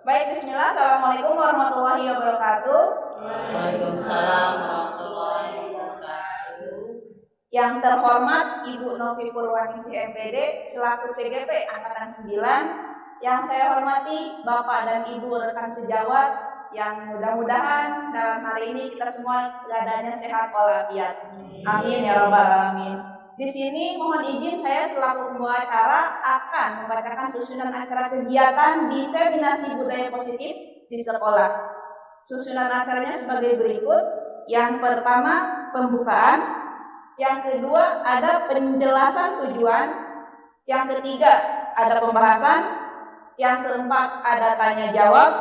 Baik, bismillah. Assalamualaikum warahmatullahi wabarakatuh. Waalaikumsalam warahmatullahi wabarakatuh. Yang terhormat Ibu Novi Purwaningsi MPD selaku CGP Angkatan 9, yang saya hormati Bapak dan Ibu rekan sejawat, yang mudah-mudahan dalam hari ini kita semua keadaannya sehat walafiat. Amin ya rabbal alamin. Di sini mohon izin saya selaku pembawa acara akan membacakan susunan acara kegiatan diseminasi budaya positif di sekolah. Susunan acaranya sebagai berikut. Yang pertama, pembukaan. Yang kedua, ada penjelasan tujuan. Yang ketiga, ada pembahasan. Yang keempat, ada tanya jawab.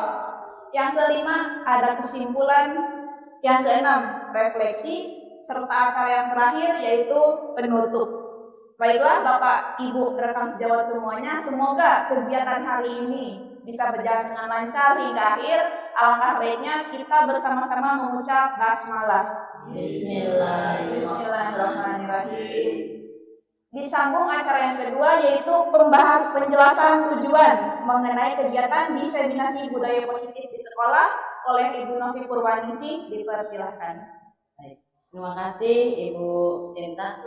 Yang kelima, ada kesimpulan. Yang keenam, refleksi. Serta acara yang terakhir yaitu penutup. Baiklah Bapak, Ibu, rekan sejawat semuanya, semoga kegiatan hari ini bisa berjalan dengan lancar hingga akhir. Alangkah baiknya kita bersama-sama mengucap basmalah. Bismillahirrahmanirrahim. Disambung acara yang kedua yaitu penjelasan tujuan mengenai kegiatan diseminasi budaya positif di sekolah oleh Ibu Novi Purwaningsi. Dipersilahkan. Baik. Terima kasih Ibu Sinta.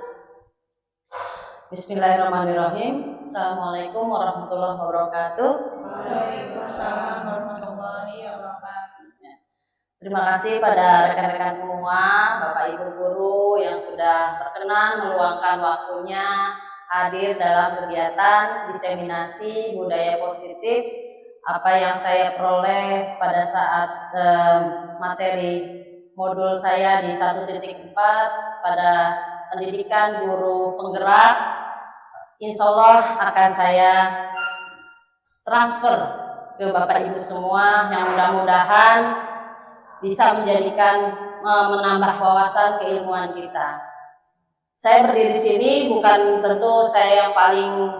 Bismillahirrahmanirrahim. Assalamualaikum warahmatullahi wabarakatuh. Waalaikumsalam warahmatullahi wabarakatuh. Terima kasih pada rekan-rekan semua, Bapak Ibu guru yang sudah berkenan meluangkan waktunya hadir dalam kegiatan diseminasi budaya positif. Apa yang saya peroleh pada saat materi modul saya di 1.4 pada pendidikan guru penggerak, insya Allah akan saya transfer ke Bapak Ibu semua yang mudah-mudahan bisa menambah wawasan keilmuan kita. Saya berdiri di sini bukan tentu saya yang paling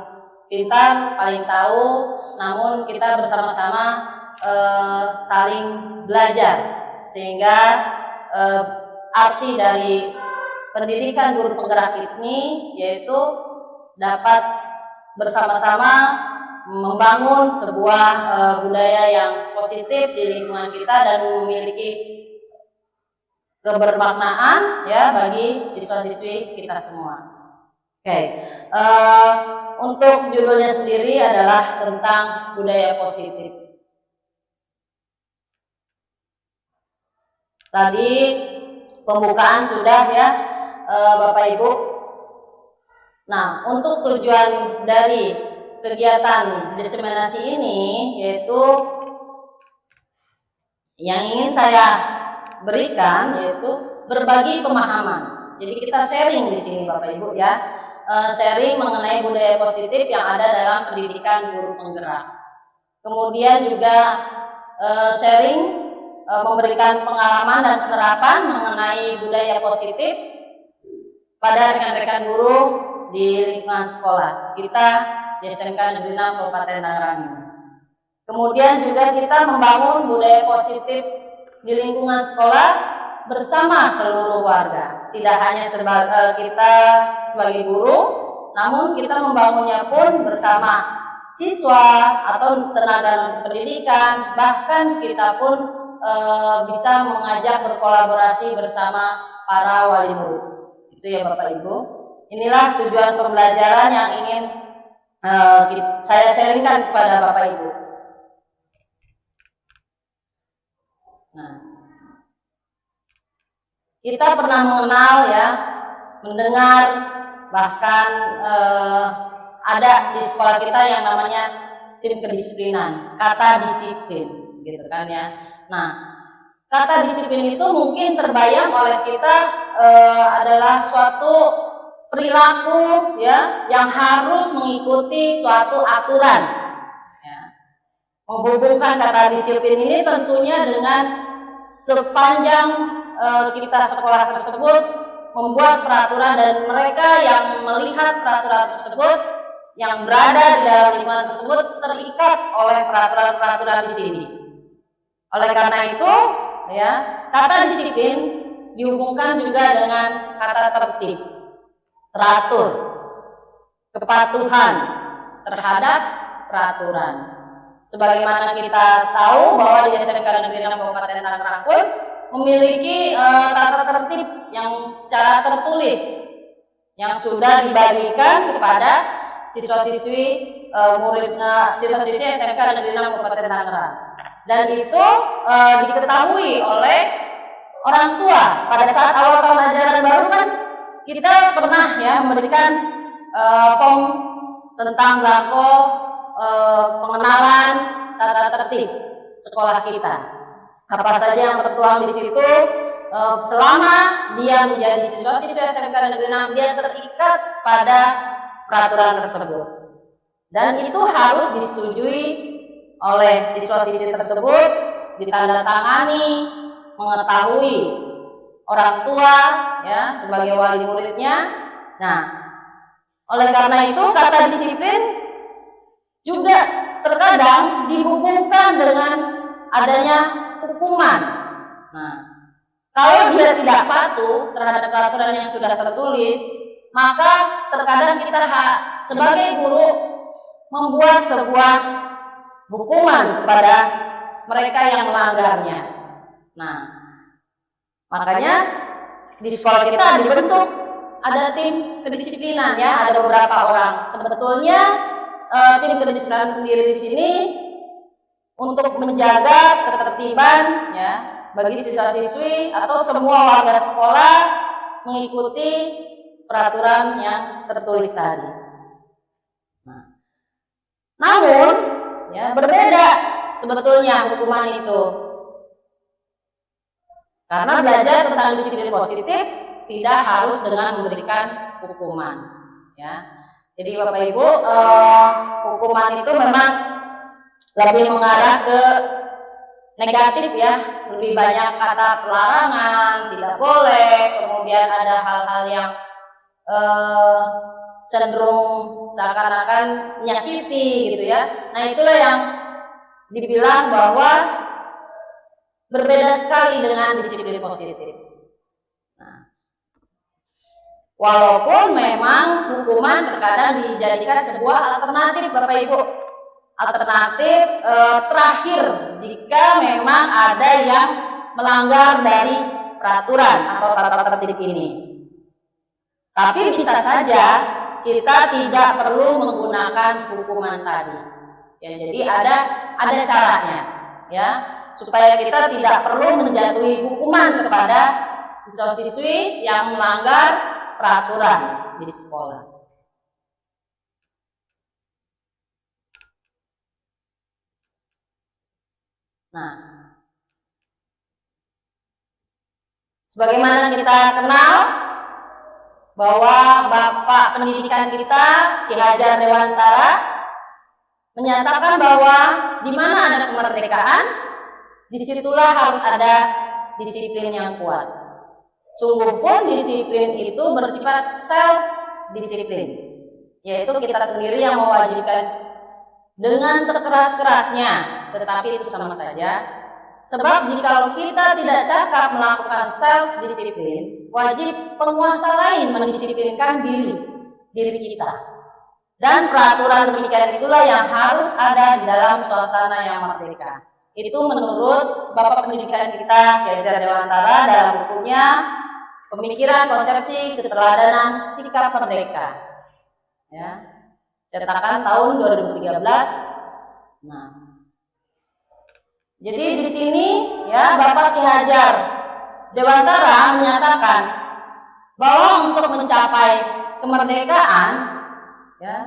pintar, paling tahu, namun kita bersama-sama saling belajar sehingga arti dari pendidikan guru penggerak ini yaitu dapat bersama-sama membangun sebuah budaya yang positif di lingkungan kita dan memiliki kebermaknaan ya bagi siswa-siswi kita semua. Oke. Untuk judulnya sendiri adalah tentang budaya positif. Tadi pembukaan sudah ya Bapak Ibu. Nah, untuk tujuan dari kegiatan diseminasi ini yaitu yang ingin saya berikan yaitu berbagi pemahaman. Jadi kita sharing di sini Bapak Ibu ya. Sharing mengenai budaya positif yang ada dalam pendidikan guru penggerak. Kemudian juga sharing memberikan pengalaman dan penerapan mengenai budaya positif pada rekan-rekan guru di lingkungan sekolah kita di SMK Negeri 6 Kabupaten Tangerang ini. Kemudian juga kita membangun budaya positif di lingkungan sekolah bersama seluruh warga. Tidak hanya kita sebagai guru, namun kita membangunnya pun bersama siswa atau tenaga pendidikan, bahkan kita pun bisa mengajak berkolaborasi bersama para wali murid. Itu ya Bapak Ibu. Inilah tujuan pembelajaran yang ingin saya sharingkan kepada Bapak Ibu. Nah, kita pernah mengenal ya, mendengar bahkan ada di sekolah kita yang namanya tim kedisiplinan, kata disiplin, gitu kan ya. Nah, kata disiplin itu mungkin terbayang oleh kita adalah suatu perilaku ya yang harus mengikuti suatu aturan. Ya. Menghubungkan kata disiplin ini tentunya dengan sepanjang kita sekolah tersebut membuat peraturan dan mereka yang melihat peraturan tersebut yang berada di dalam lingkungan tersebut terikat oleh peraturan-peraturan di sini. Oleh karena itu, ya, kata disiplin dihubungkan juga dengan kata tertib, teratur, kepatuhan terhadap peraturan. sebagaimana kita tahu bahwa di SMK Negeri 6 Kabupaten Tangerang pun memiliki tata tertib yang secara tertulis yang sudah dibagikan kepada siswa-siswi siswa-siswi SMK Negeri 6 Kabupaten Tangerang, dan itu diketahui oleh orang tua. Pada saat awal tahun ajaran baru kan kita pernah ya memberikan form tentang belangko pengenalan tata tertib sekolah kita. Apa saja yang tertuang di situ, selama dia menjadi siswa-siswa SMK Negeri 6, dia terikat pada peraturan tersebut. Dan itu harus disetujui oleh siswa-siswi tersebut, ditandatangani, mengetahui orang tua ya sebagai wali muridnya. Nah, oleh karena itu kata disiplin juga terkadang dihubungkan dengan adanya hukuman. Nah, kalau dia tidak patuh terhadap peraturan yang sudah tertulis, maka terkadang kita sebagai guru membuat sebuah hukuman kepada mereka yang melanggarnya. Nah, makanya di sekolah kita dibentuk ada tim kedisiplinan ya, ada beberapa orang. Sebetulnya tim kedisiplinan sendiri di sini untuk menjaga ketertiban ya bagi siswa-siswi atau semua warga sekolah mengikuti peraturan yang tertulis tadi. Nah, namun ya berbeda sebetulnya hukuman itu, karena belajar tentang disiplin positif tidak harus dengan memberikan hukuman ya. Jadi Bapak Ibu, hukuman itu memang lebih mengarah ke negatif ya, lebih banyak kata pelarangan, tidak boleh, kemudian ada hal-hal yang cenderung seakan-akan menyakiti gitu ya. Nah, itulah yang dibilang bahwa berbeda sekali dengan disiplin positif. Nah, walaupun memang hukuman terkadang dijadikan sebuah alternatif Bapak Ibu, alternatif terakhir jika memang ada yang melanggar dari peraturan atau tata tertib ini. Tapi bisa saja kita tidak perlu menggunakan hukuman tadi. Ya, jadi ada caranya ya, supaya kita tidak perlu menjatuhi hukuman kepada siswa-siswi yang melanggar peraturan di sekolah. Nah, sebagaimana kita kenal bahwa Bapak Pendidikan kita Ki Hajar Dewantara menyatakan bahwa di mana ada kemerdekaan, disitulah harus ada disiplin yang kuat. Sungguh pun disiplin itu bersifat self disiplin, yaitu kita sendiri yang mewajibkan dengan sekeras-kerasnya, tetapi itu sama saja. Sebab jika kita tidak cakap melakukan self disiplin, wajib penguasa lain mendisiplinkan diri kita. Dan peraturan demikian itulah yang harus ada di dalam suasana yang merdeka. Itu menurut Bapak Pendidikan kita Ki Hajar Dewantara dalam bukunya Pemikiran Konsepsi Keteladanan Sikap Merdeka. Ya, cetakan tahun 2013. Nah, jadi di sini ya Bapak Ki Hajar Dewantara menyatakan bahwa untuk mencapai kemerdekaan ya,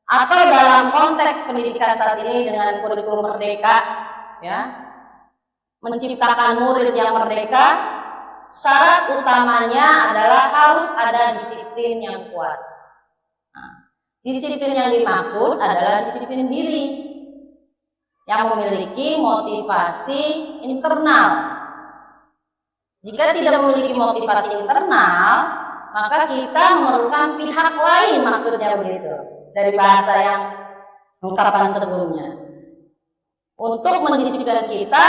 atau dalam konteks pendidikan saat ini dengan kurikulum merdeka ya, menciptakan murid yang merdeka, syarat utamanya adalah harus ada disiplin yang kuat. Nah, disiplin yang dimaksud adalah disiplin diri yang memiliki motivasi internal. Jika tidak memiliki motivasi internal, maka kita memerlukan pihak lain, maksudnya begitu, dari bahasa yang ungkapan sebelumnya, untuk mendisiplinkan kita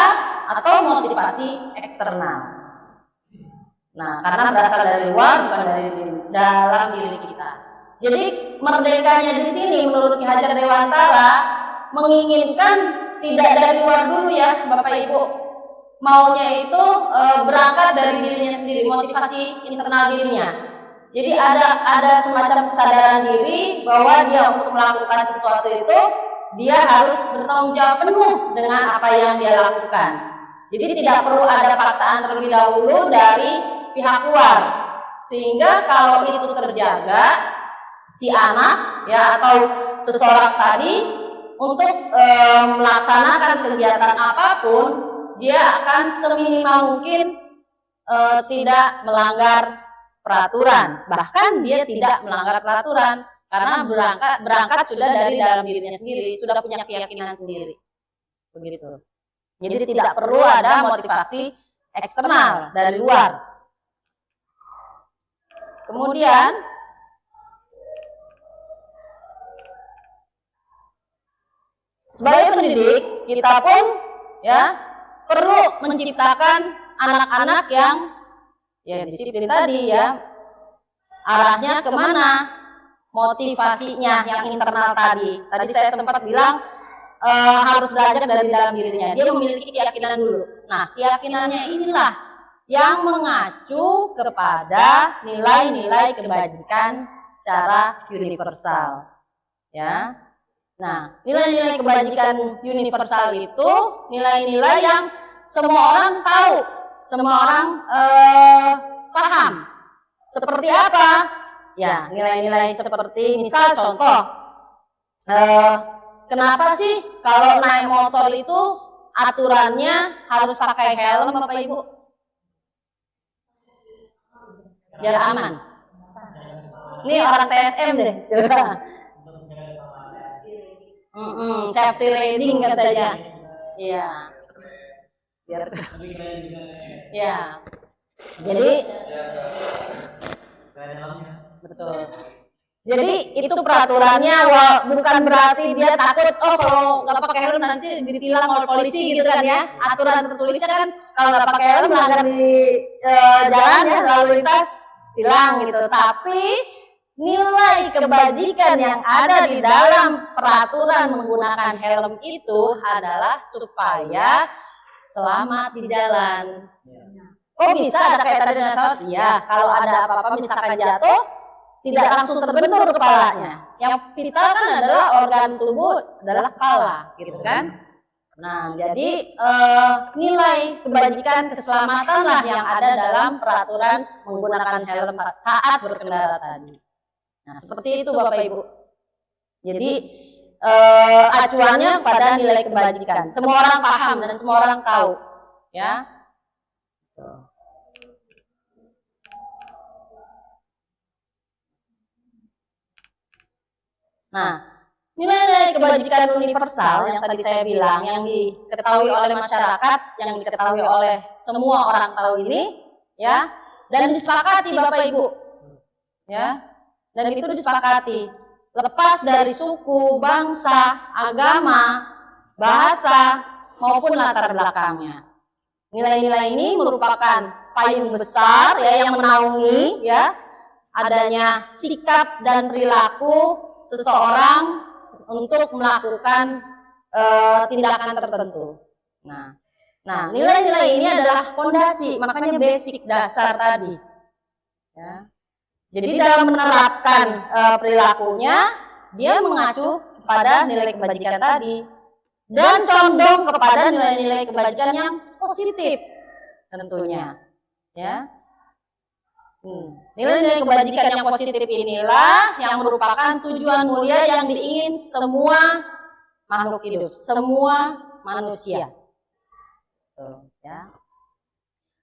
atau motivasi eksternal. Nah, karena berasal dari luar, bukan dari dalam diri kita. Jadi merdekanya di sini menurut Ki Hajar Dewantara menginginkan tidak dari luar dulu ya Bapak Ibu, maunya itu berangkat dari dirinya sendiri, motivasi internal dirinya. Jadi ada semacam kesadaran diri bahwa dia untuk melakukan sesuatu itu dia harus bertanggung jawab penuh dengan apa yang dia lakukan. Jadi tidak perlu ada paksaan terlebih dahulu dari pihak luar, sehingga kalau itu terjaga, si anak ya atau seseorang tadi untuk melaksanakan kegiatan apapun, dia akan seminimal mungkin tidak melanggar peraturan, bahkan dia tidak melanggar peraturan karena berangkat sudah dari dalam dirinya sendiri, sudah punya keyakinan sendiri, begitu. Jadi tidak perlu ada motivasi eksternal dari luar. Kemudian sebagai pendidik kita pun ya perlu menciptakan anak-anak yang ya disiplin tadi ya, arahnya kemana, motivasinya yang internal tadi. Tadi saya sempat bilang harus belajar dari dalam dirinya. Dia memiliki keyakinan dulu. Nah, keyakinannya inilah yang mengacu kepada nilai-nilai kebajikan secara universal. Ya. Nah, nilai-nilai kebajikan universal itu nilai-nilai yang semua orang tahu, semua orang paham. Seperti apa? Ya, nilai-nilai seperti misal contoh, kenapa sih kalau naik motor itu aturannya harus pakai helm Bapak Ibu? Biar aman. Ini orang TSM deh. Safety riding katanya. Iya. Biar. Ya. Jadi betul. Jadi itu peraturannya bukan berarti dia takut kalau nggak pakai helm nanti ditilang oleh polisi gitu kan ya. Aturan tertulisnya kan kalau nggak pakai helm melanggar di jalan ya lalu lintas tilang gitu. Tapi nilai kebajikan yang ada di dalam peraturan menggunakan helm itu adalah supaya selamat di jalan. Oh bisa ada kaitan dengan pesawat? Iya, kalau ada apa-apa misalkan jatuh, tidak langsung terbentur kepalanya. Yang vital kan adalah organ tubuh adalah kepala, gitu kan? Nah, jadi nilai kebajikan keselamatan lah yang ada dalam peraturan menggunakan helm saat berkendara tadi. Nah, seperti itu Bapak Ibu. Jadi acuannya pada nilai kebajikan. Semua orang paham dan semua orang tahu, ya. Nah, nilai-nilai kebajikan universal yang tadi saya bilang, yang diketahui oleh masyarakat, yang diketahui oleh semua orang tahu ini, ya, dan disepakati Bapak Ibu, ya, dan itu disepakati, lepas dari suku, bangsa, agama, bahasa maupun latar belakangnya. Nilai-nilai ini merupakan payung besar ya yang menaungi ya adanya sikap dan perilaku seseorang untuk melakukan tindakan tertentu. Nah, nilai-nilai ini adalah fondasi, makanya basic dasar tadi. Ya. Jadi dalam menerapkan perilakunya, dia mengacu pada nilai kebajikan tadi dan condong kepada nilai-nilai kebajikan yang positif tentunya. Ya. Nilai-nilai kebajikan yang positif inilah yang merupakan tujuan mulia yang diingin semua makhluk hidup, semua manusia. Ya.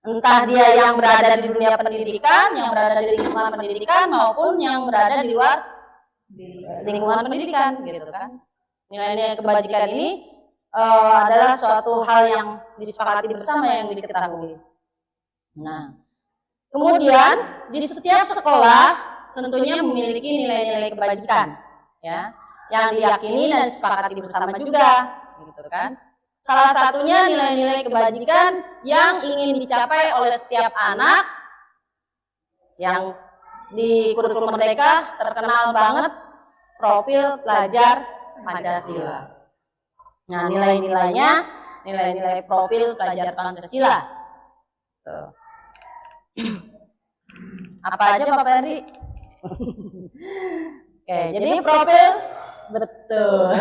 Entah dia yang berada di dunia pendidikan, yang berada di lingkungan pendidikan, maupun yang berada di luar lingkungan pendidikan, gitu kan. Nilai-nilai kebajikan ini adalah suatu hal yang disepakati bersama yang diketahui. Nah, kemudian di setiap sekolah tentunya memiliki nilai-nilai kebajikan, ya, yang diyakini dan disepakati bersama juga, gitu kan. Salah satunya nilai-nilai kebajikan yang ingin dicapai oleh setiap anak yang di kurikulum Merdeka terkenal banget profil pelajar Pancasila. Nah, nilai-nilainya, nilai-nilai profil pelajar Pancasila. Tuh. Apa aja Bapak Henry? Oke, jadi profil betul.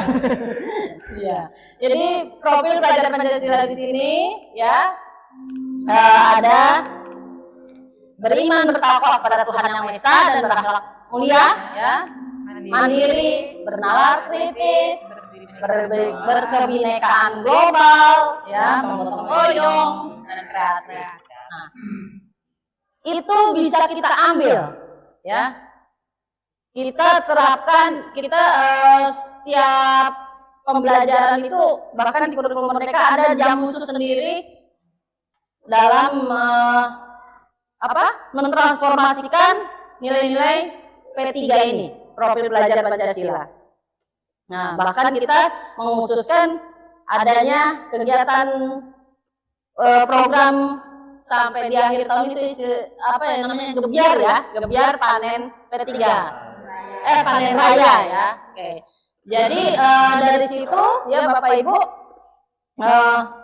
Ya. Jadi profil pelajar Pancasila di sini ya ada beriman bertakwa kepada Tuhan Yang Maha Esa dan berakhlak mulia, ya, mandiri, bernalar kritis, berkebinekaan global, ya, gotong royong dan kreatif. Nah, itu bisa kita ambil, ya. Kita terapkan, setiap pembelajaran itu bahkan di kurikulum mereka ada jam khusus sendiri dalam mentransformasikan nilai-nilai P3 ini, profil pelajar Pancasila. Nah, bahkan kita mengkhususkan adanya kegiatan program sampai di akhir tahun itu gebyar ya, gebyar panen P3. Panen raya ya. Oke. Jadi dari situ ya Bapak Ibu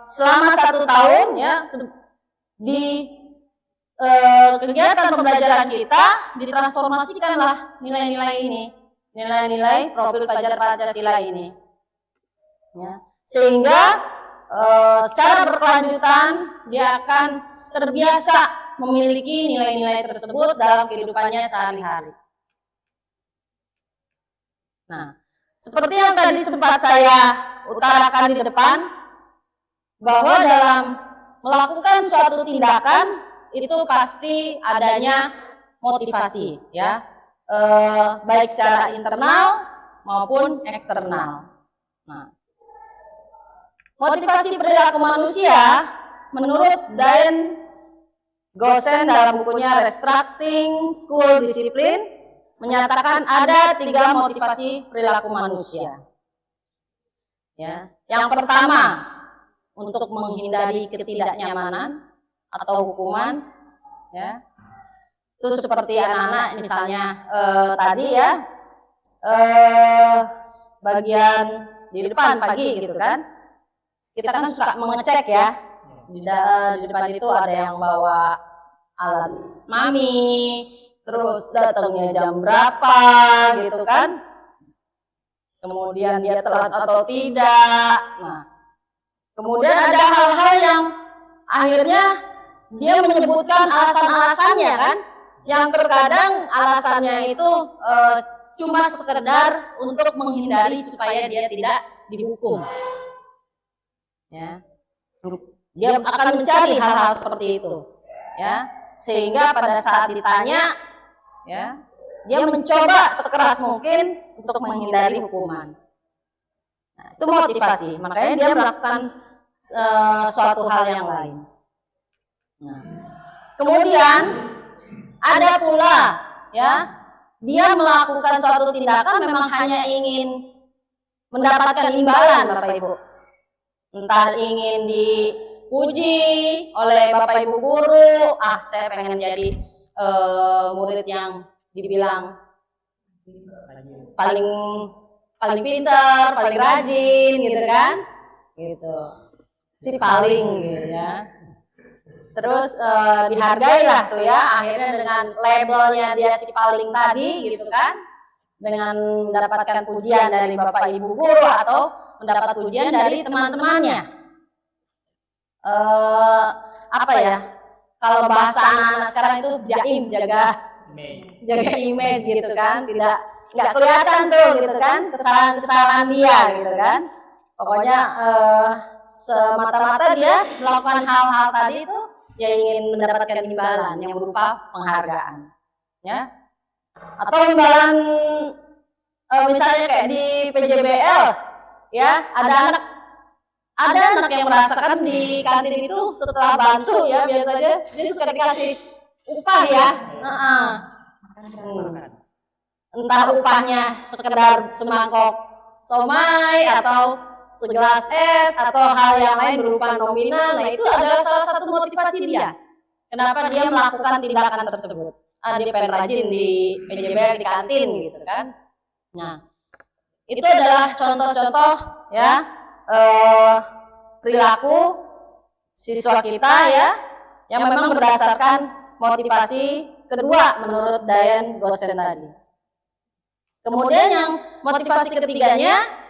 selama 1 tahun ya di kegiatan pembelajaran kita ditransformasikanlah nilai-nilai ini, nilai-nilai profil pelajar Pancasila ini. Ya. Sehingga secara berkelanjutan dia akan terbiasa memiliki nilai-nilai tersebut dalam kehidupannya sehari-hari. Nah, seperti yang tadi sempat saya utarakan di depan, bahwa dalam melakukan suatu tindakan itu pasti adanya motivasi, ya, baik secara internal maupun eksternal. Nah, motivasi perilaku manusia menurut Diane Gosen dalam bukunya Restructuring School Discipline menyatakan ada 3 motivasi perilaku manusia. Ya, yang pertama untuk menghindari ketidaknyamanan atau hukuman, ya. Itu seperti anak-anak misalnya tadi ya, bagian di depan pagi gitu kan. Kita kan suka mengecek ya. Di depan itu ada yang bawa alat mami, terus datangnya jam berapa gitu kan, kemudian dia telat atau tidak. Nah, kemudian ada hal-hal yang akhirnya dia menyebutkan alasan-alasannya kan, yang terkadang alasannya itu cuma sekedar untuk menghindari supaya dia tidak dihukum, ya. Dia akan mencari hal-hal seperti itu, ya, sehingga pada saat ditanya, ya, dia mencoba sekeras mungkin untuk menghindari hukuman. Nah, itu motivasi, makanya dia melakukan suatu hal yang lain. Nah, kemudian ada pula, ya, dia melakukan suatu tindakan memang hanya ingin mendapatkan imbalan, Bapak Ibu. Entah ingin dipuji oleh Bapak Ibu guru, saya pengen jadi murid yang dibilang paling pintar, paling rajin gitu kan, gitu, si paling gitu ya. Terus dihargai lah tuh ya, akhirnya dengan labelnya dia si paling tadi gitu kan, dengan mendapatkan pujian dari Bapak Ibu guru atau mendapat pujian dari teman-temannya. Apa ya? Kalau bahasa anak-anak sekarang itu jaim, jaga image gitu kan, nggak kelihatan tuh gitu kan kesalahan dia gitu kan. Pokoknya semata-mata dia melakukan hal-hal tadi itu dia ingin mendapatkan imbalan yang berupa penghargaan, ya. Atau imbalan misalnya kayak di PJBL, ya, ada anak yang merasakan di kantin itu setelah bantu ya biasanya dia suka dikasih upah ya. Entah upahnya sekedar semangkok somai atau segelas es atau hal yang lain berupa nominal. Nah, itu adalah salah satu motivasi dia. Kenapa dia melakukan tindakan tersebut? Dia pengen rajin di PJBL di kantin gitu kan. Nah, itu adalah contoh-contoh ya perilaku siswa kita ya, yang memang berdasarkan motivasi kedua menurut Diane Gosen tadi. Kemudian yang motivasi ketiganya,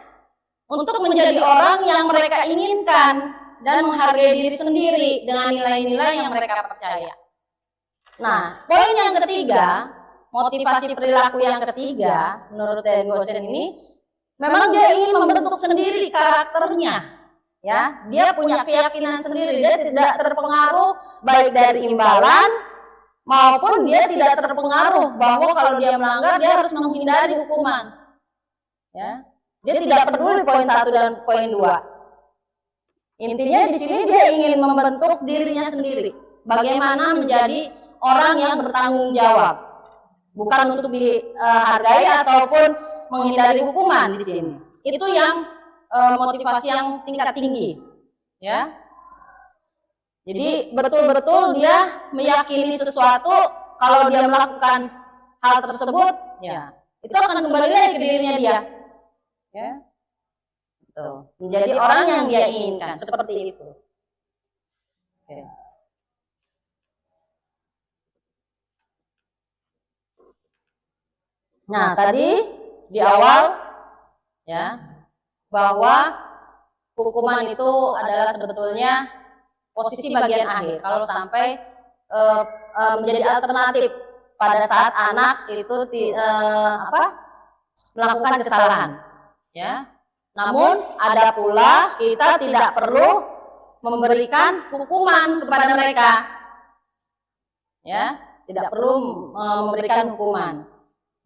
untuk menjadi orang yang mereka inginkan dan menghargai diri sendiri dengan nilai-nilai yang mereka percaya. Nah, poin yang ketiga, motivasi perilaku yang ketiga menurut Diane Gosen ini, memang dia ingin membentuk sendiri karakternya. Ya, dia punya keyakinan sendiri, dia tidak terpengaruh baik dari imbalan maupun dia tidak terpengaruh bahwa kalau dia melanggar dia harus menghindari hukuman. Ya, dia tidak peduli poin 1 dan poin 2. Intinya di sini dia ingin membentuk dirinya sendiri, bagaimana menjadi orang yang bertanggung jawab, bukan untuk dihargai ataupun menghindari hukuman di sini. Itu yang motivasi yang tingkat tinggi, ya. Jadi betul-betul dia meyakini sesuatu, kalau dia melakukan hal tersebut, ya itu akan kembali lagi ke dirinya dia, ya. Tuh, menjadi orang yang dia inginkan, seperti itu. Oke. Nah, tadi di awal ya, bahwa hukuman itu adalah sebetulnya posisi bagian akhir kalau sampai menjadi alternatif pada saat anak itu melakukan kesalahan, ya. Namun ada pula kita tidak perlu memberikan hukuman kepada mereka, ya, tidak perlu memberikan hukuman.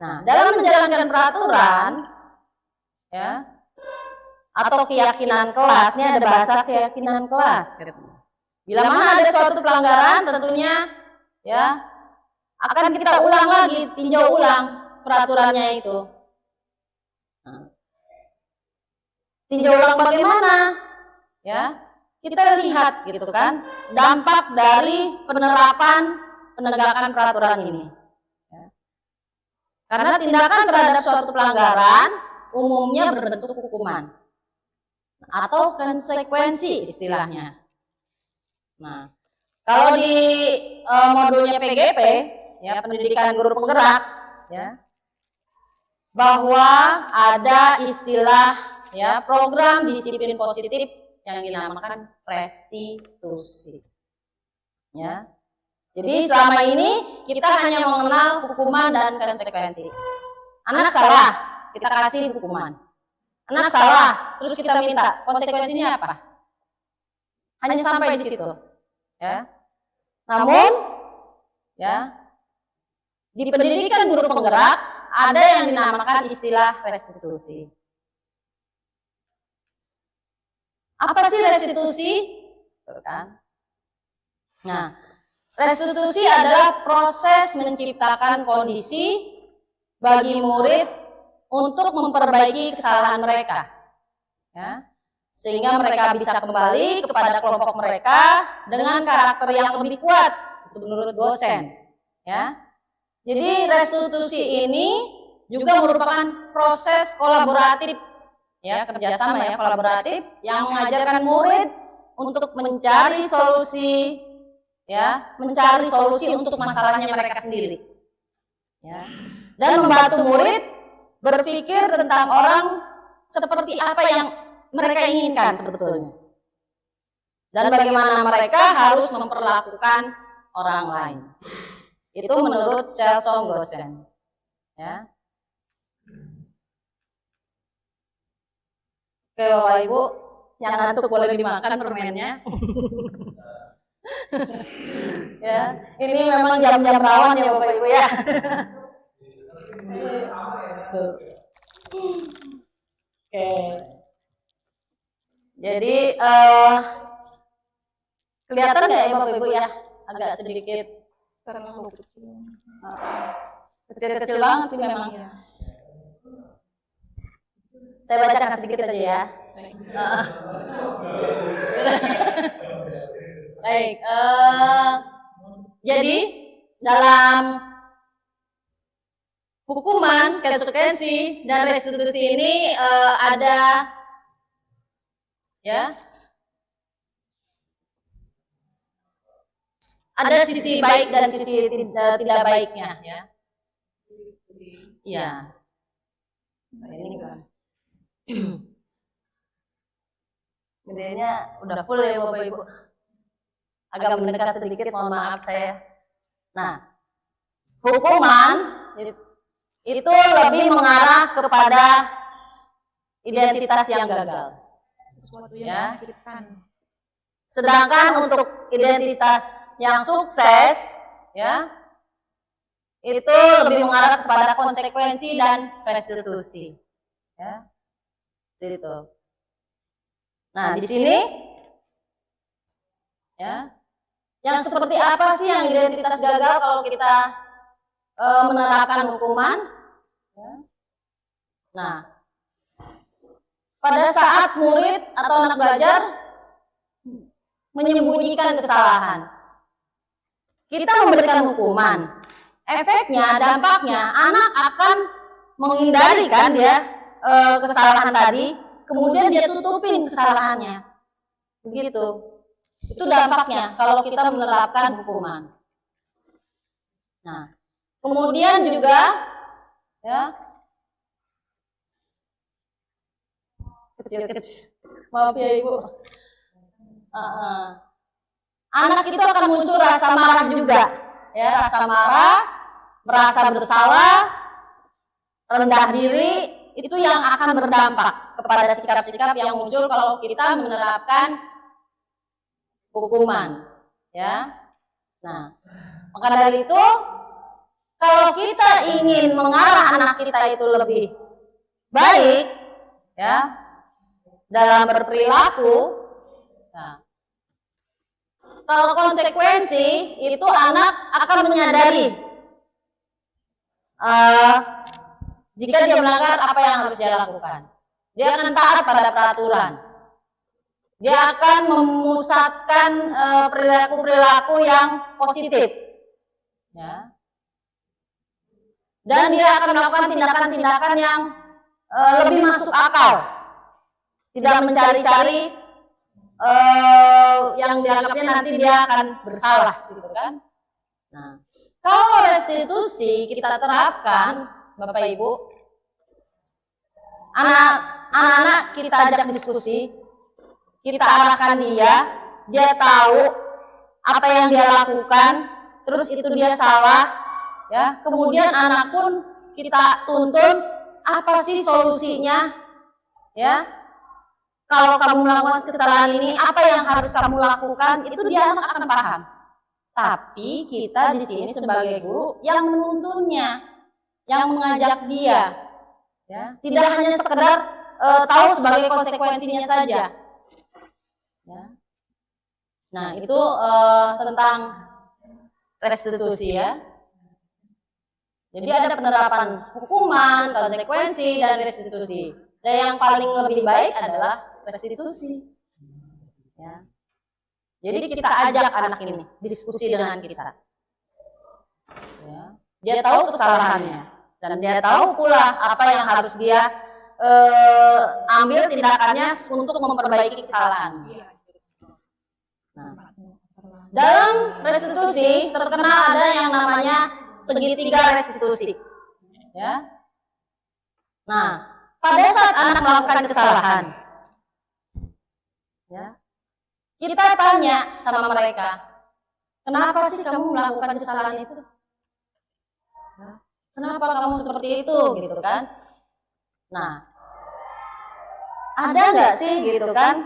Nah, dalam menjalankan peraturan, ya, atau keyakinan kelas, ini ada bahasa keyakinan kelas. Bila mana ada suatu pelanggaran, tentunya ya akan kita ulang lagi, tinjau ulang peraturannya itu. Nah, tinjau ulang bagaimana? Ya, kita lihat gitu kan dampak dari penerapan penegakan peraturan ini. Ya. Karena tindakan terhadap suatu pelanggaran umumnya berbentuk hukuman atau konsekuensi istilahnya. Nah, kalau di modulnya PGP, ya, pendidikan guru penggerak, ya, bahwa ada istilah, ya, program disiplin positif yang dinamakan restitusi, ya. Jadi selama ini kita hanya mengenal hukuman dan konsekuensi. Anak salah, kita kasih hukuman. Anak salah, terus kita minta konsekuensinya apa? Hanya sampai di situ, ya. Namun, ya, di pendidikan guru penggerak ada yang dinamakan istilah restitusi. Apa sih restitusi? Nah, restitusi adalah proses menciptakan kondisi bagi murid untuk memperbaiki kesalahan mereka, ya, sehingga mereka bisa kembali kepada kelompok mereka dengan karakter yang lebih kuat, itu menurut Gosen, ya. Jadi restitusi ini juga merupakan proses kolaboratif, ya, kerjasama, ya, kolaboratif yang mengajarkan murid untuk mencari solusi, ya, mencari solusi untuk masalahnya mereka sendiri, ya, dan membantu murid berpikir tentang orang seperti apa yang mereka inginkan sebetulnya, dan bagaimana mereka harus memperlakukan orang lain. Itu menurut Chelson Gosen, ya. Oke, Bapak Ibu, yang ngantuk boleh dimakan permennya. Ya, ini memang jam-jam rawan ya Bapak Ibu, ya. Oke. Jadi kelihatan nggak ya Bapak Ibu, ya? Agak sedikit Terlalu kecil. kecil-kecil banget sih memang. Saya bacakan sedikit aja ya. Baik, jadi dalam hukuman, konsekuensi, dan restitusi ini ada ya. Ada sisi baik dan sisi tidak baiknya, ya. Iya. Ini kan. Gedenya udah full ya Bapak Ibu. Agak mendekat sedikit, mohon maaf saya. Nah, hukuman itu lebih mengarah kepada identitas yang gagal. Ya. Sedangkan untuk identitas yang sukses, ya, itu lebih mengarah kepada konsekuensi dan restitusi. Ya. Itu. Nah, di sini, ya, yang seperti apa sih yang identitas gagal kalau kita menerapkan hukuman? Ya. Nah, pada saat murid atau anak belajar menyembunyikan kesalahan, kita memberikan hukuman. Efeknya, dampaknya, anak akan menghindari kan dia kesalahan tadi, kemudian dia tutupin kesalahannya. Begitu. Itu dampaknya kalau kita menerapkan hukuman. Nah, kemudian juga, ya, kecil-kecil. Maaf ya Ibu. Anak itu akan muncul rasa marah juga, ya, rasa marah, merasa bersalah, rendah diri, itu yang akan berdampak kepada sikap-sikap yang muncul kalau kita menerapkan hukuman, ya. Nah, maka dari itu, kalau kita ingin mengarah anak kita itu lebih baik, ya, dalam berperilaku, nah, kalau konsekuensi itu anak akan menyadari jika dia melanggar apa yang harus dia lakukan. Dia akan taat pada peraturan. Dia akan memusatkan perilaku-perilaku yang positif. Ya. Dan dia akan melakukan tindakan-tindakan yang lebih masuk akal. Tidak mencari-cari yang dianggapnya nanti dia akan bersalah, gitu kan. Nah, kalau restitusi kita terapkan, Bapak Ibu, anak-anak kita ajak diskusi, kita arahkan dia tahu apa yang dia lakukan, terus itu dia salah, ya. Kemudian anak pun kita tuntun apa sih solusinya, ya. Kalau kamu melakukan kesalahan ini, apa yang harus kamu lakukan, itu dia anak akan paham. Tapi kita di sini sebagai guru yang menuntunnya, yang mengajak dia, ya, tidak hanya sekedar tahu sebagai konsekuensinya saja. Ya. Nah, itu tentang restitusi, ya. Jadi ada penerapan hukuman, konsekuensi, dan restitusi. Dan yang paling lebih baik adalah restitusi. Ya. Jadi kita ajak anak ini diskusi dengan kita. Ya. Dia tahu kesalahannya dan dia tahu pula apa yang harus dia ambil tindakannya untuk memperbaiki kesalahan. Nah, dalam restitusi terkenal ada yang namanya segitiga restitusi. Ya. Nah, pada saat anak melakukan kesalahan, ya, kita tanya sama mereka, kenapa sih kamu melakukan kesalahan itu? Kenapa kamu seperti itu, gitu kan? Nah, ada nggak sih, gitu kan,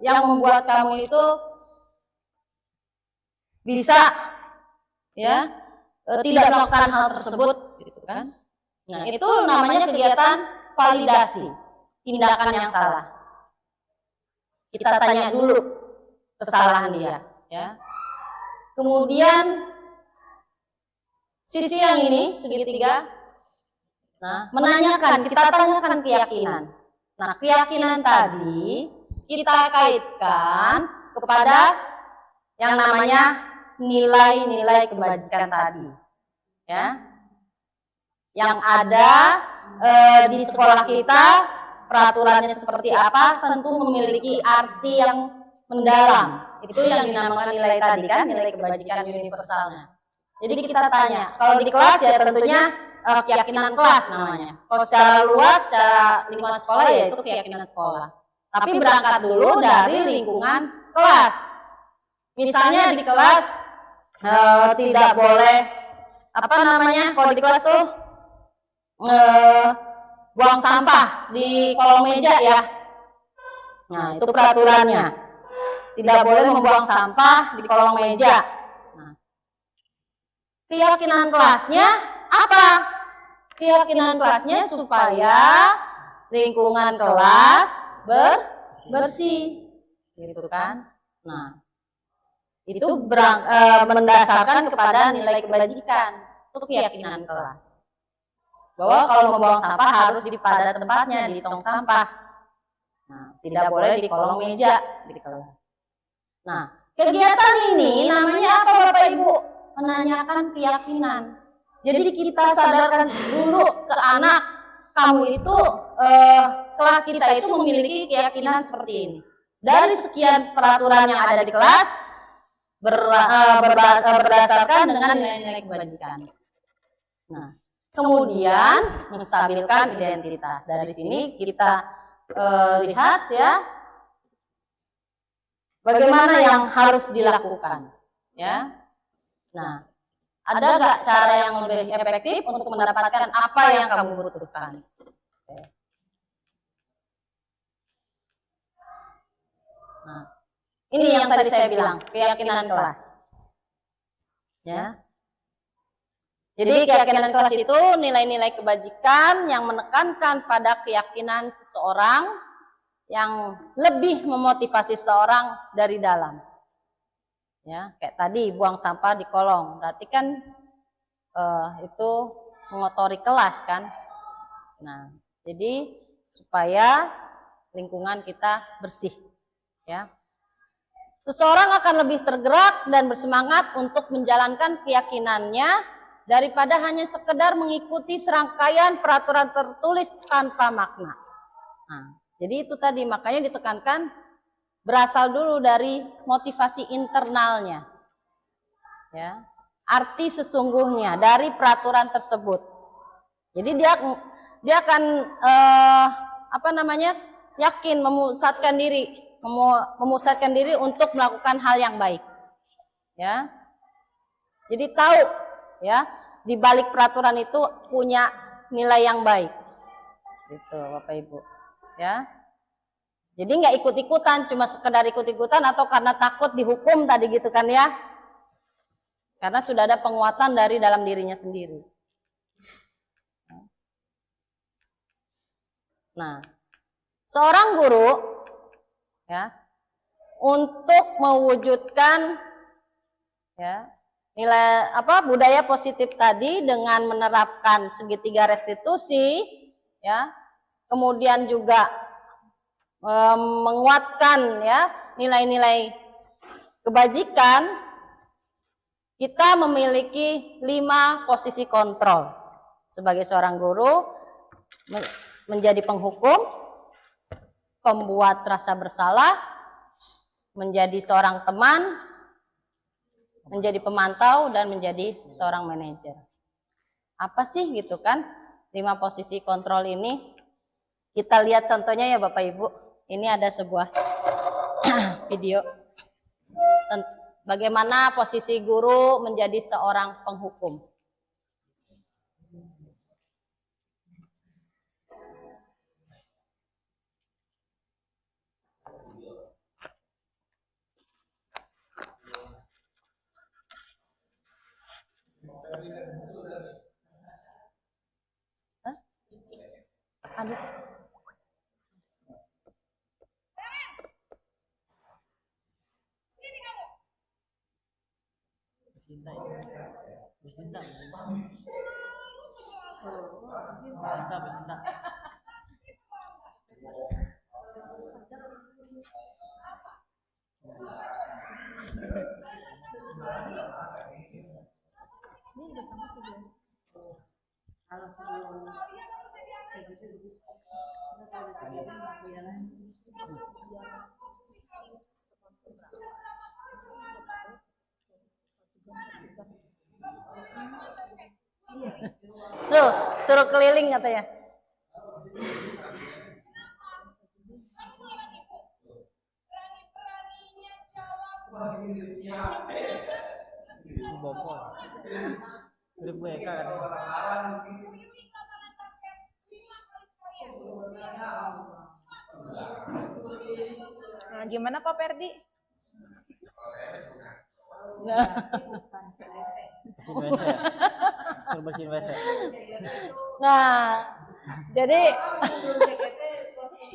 yang membuat kamu itu bisa, ya, tidak melakukan hal tersebut, gitu kan? Nah, itu namanya kegiatan validasi tindakan yang salah. Kita tanya dulu kesalahan dia, ya. Kemudian sisi yang ini segitiga, nah, menanyakan, kita tanyakan keyakinan. Nah, keyakinan tadi kita kaitkan kepada yang namanya nilai-nilai kebajikan tadi, ya, yang ada di sekolah kita peraturannya seperti apa tentu memiliki arti yang mendalam. Itu yang dinamakan nilai tadi kan, nilai kebajikan universalnya. Jadi kita tanya, kalau di kelas ya tentunya keyakinan kelas namanya. Kalau secara luas, secara lingkungan sekolah ya itu keyakinan sekolah. Tapi berangkat dulu dari lingkungan kelas. Misalnya di kelas tidak boleh apa namanya, kalau di kelas tuh buang sampah di kolong meja ya. Nah, itu peraturannya. Tidak boleh membuang sampah di kolong meja. Nah, keyakinan kelasnya apa? Keyakinan kelasnya supaya lingkungan kelas bersih, gitu kan? Nah, itu mendasarkan kepada nilai kebajikan. Itu keyakinan kelas. Bahwa kalau membuang sampah harus di pada tempatnya, di tong sampah. Nah, tidak boleh di kolong meja di kelas. Nah, kegiatan ini namanya apa Bapak Ibu? Menanyakan keyakinan. Jadi kita sadarkan dulu ke anak, kamu itu kelas kita itu memiliki keyakinan seperti ini. Dari sekian peraturan yang ada di kelas berdasarkan dengan nilai-nilai kebajikan. Nah, kemudian menstabilkan identitas. Dari sini kita lihat ya bagaimana yang harus dilakukan, ya. Nah, ada nggak cara yang lebih efektif untuk mendapatkan apa yang kamu butuhkan? Nah, ini yang tadi saya bilang, keyakinan kelas. Ya. Jadi keyakinan kelas itu nilai-nilai kebajikan yang menekankan pada keyakinan seseorang yang lebih memotivasi seseorang dari dalam. Ya, kayak tadi buang sampah di kolong, berarti kan itu mengotori kelas kan. Nah, jadi supaya lingkungan kita bersih, ya. Seseorang akan lebih tergerak dan bersemangat untuk menjalankan keyakinannya daripada hanya sekedar mengikuti serangkaian peraturan tertulis tanpa makna. Nah, jadi itu tadi makanya ditekankan berasal dulu dari motivasi internalnya, ya, arti sesungguhnya dari peraturan tersebut. Jadi dia akan apa namanya, yakin memusatkan diri untuk melakukan hal yang baik, ya. Jadi tahu ya di balik peraturan itu punya nilai yang baik, gitu Bapak Ibu, ya. Jadi nggak ikut-ikutan, cuma sekedar ikut-ikutan atau karena takut dihukum tadi gitu kan ya. Karena sudah ada penguatan dari dalam dirinya sendiri. Nah, seorang guru ya untuk mewujudkan ya nilai budaya positif tadi dengan menerapkan segitiga restitusi ya, kemudian juga menguatkan ya nilai-nilai kebajikan, kita memiliki 5 posisi kontrol sebagai seorang guru: menjadi penghukum, pembuat rasa bersalah, menjadi seorang teman, menjadi pemantau, dan menjadi seorang manajer. Apa sih gitu kan 5 posisi kontrol ini? Kita lihat contohnya ya Bapak Ibu. Ini ada sebuah video bagaimana posisi guru menjadi seorang penghukum. Habis. Kalau sebelum kayak gitu Tuh, suruh keliling katanya. Nah, gimana Pak Perdi? Nah, jadi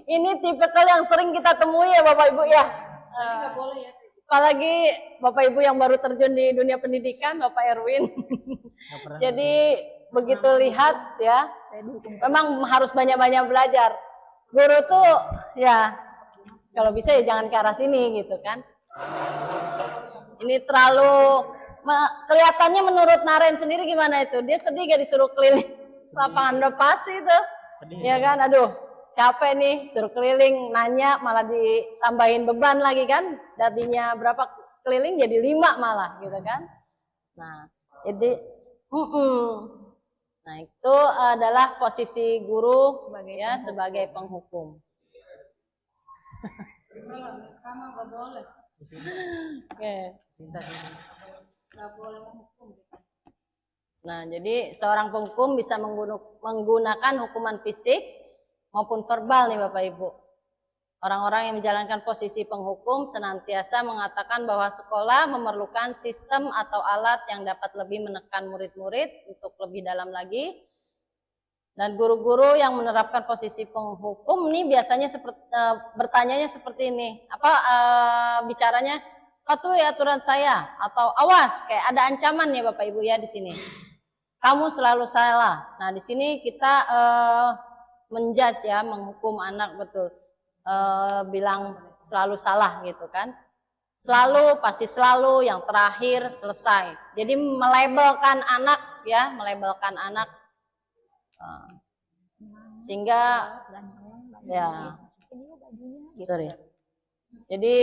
ini tipikal yang sering kita temui ya Bapak Ibu ya. Apalagi Bapak Ibu yang baru terjun di dunia pendidikan, Bapak Erwin. Jadi begitu lihat ya, memang harus banyak-banyak belajar. Guru tuh ya kalau bisa ya jangan ke arah sini gitu kan. Ini terlalu kelihatannya menurut Naren sendiri gimana itu? Dia sedih gak disuruh keliling lapangan? Udah pasti itu. Ya kan, aduh capek nih suruh keliling, nanya malah ditambahin beban lagi kan. Tadinya berapa keliling jadi 5 malah gitu kan. Nah, jadi nah itu adalah posisi guru sebagai penghukum. Oke. Nah, jadi seorang penghukum bisa menggunakan hukuman fisik maupun verbal nih Bapak Ibu. Orang-orang yang menjalankan posisi penghukum senantiasa mengatakan bahwa sekolah memerlukan sistem atau alat yang dapat lebih menekan murid-murid untuk lebih dalam lagi. Dan guru-guru yang menerapkan posisi penghukum nih biasanya bertanyanya seperti ini. Bicaranya, patuhi aturan saya atau awas, kayak ada ancaman ya Bapak Ibu ya di sini. Kamu selalu salah. Nah, di sini kita menjudge ya, menghukum anak betul. Bilang selalu salah gitu kan. Selalu, pasti selalu, yang terakhir, selesai. Jadi melabelkan anak ya, melabelkan anak. Sehingga ya sorry. Jadi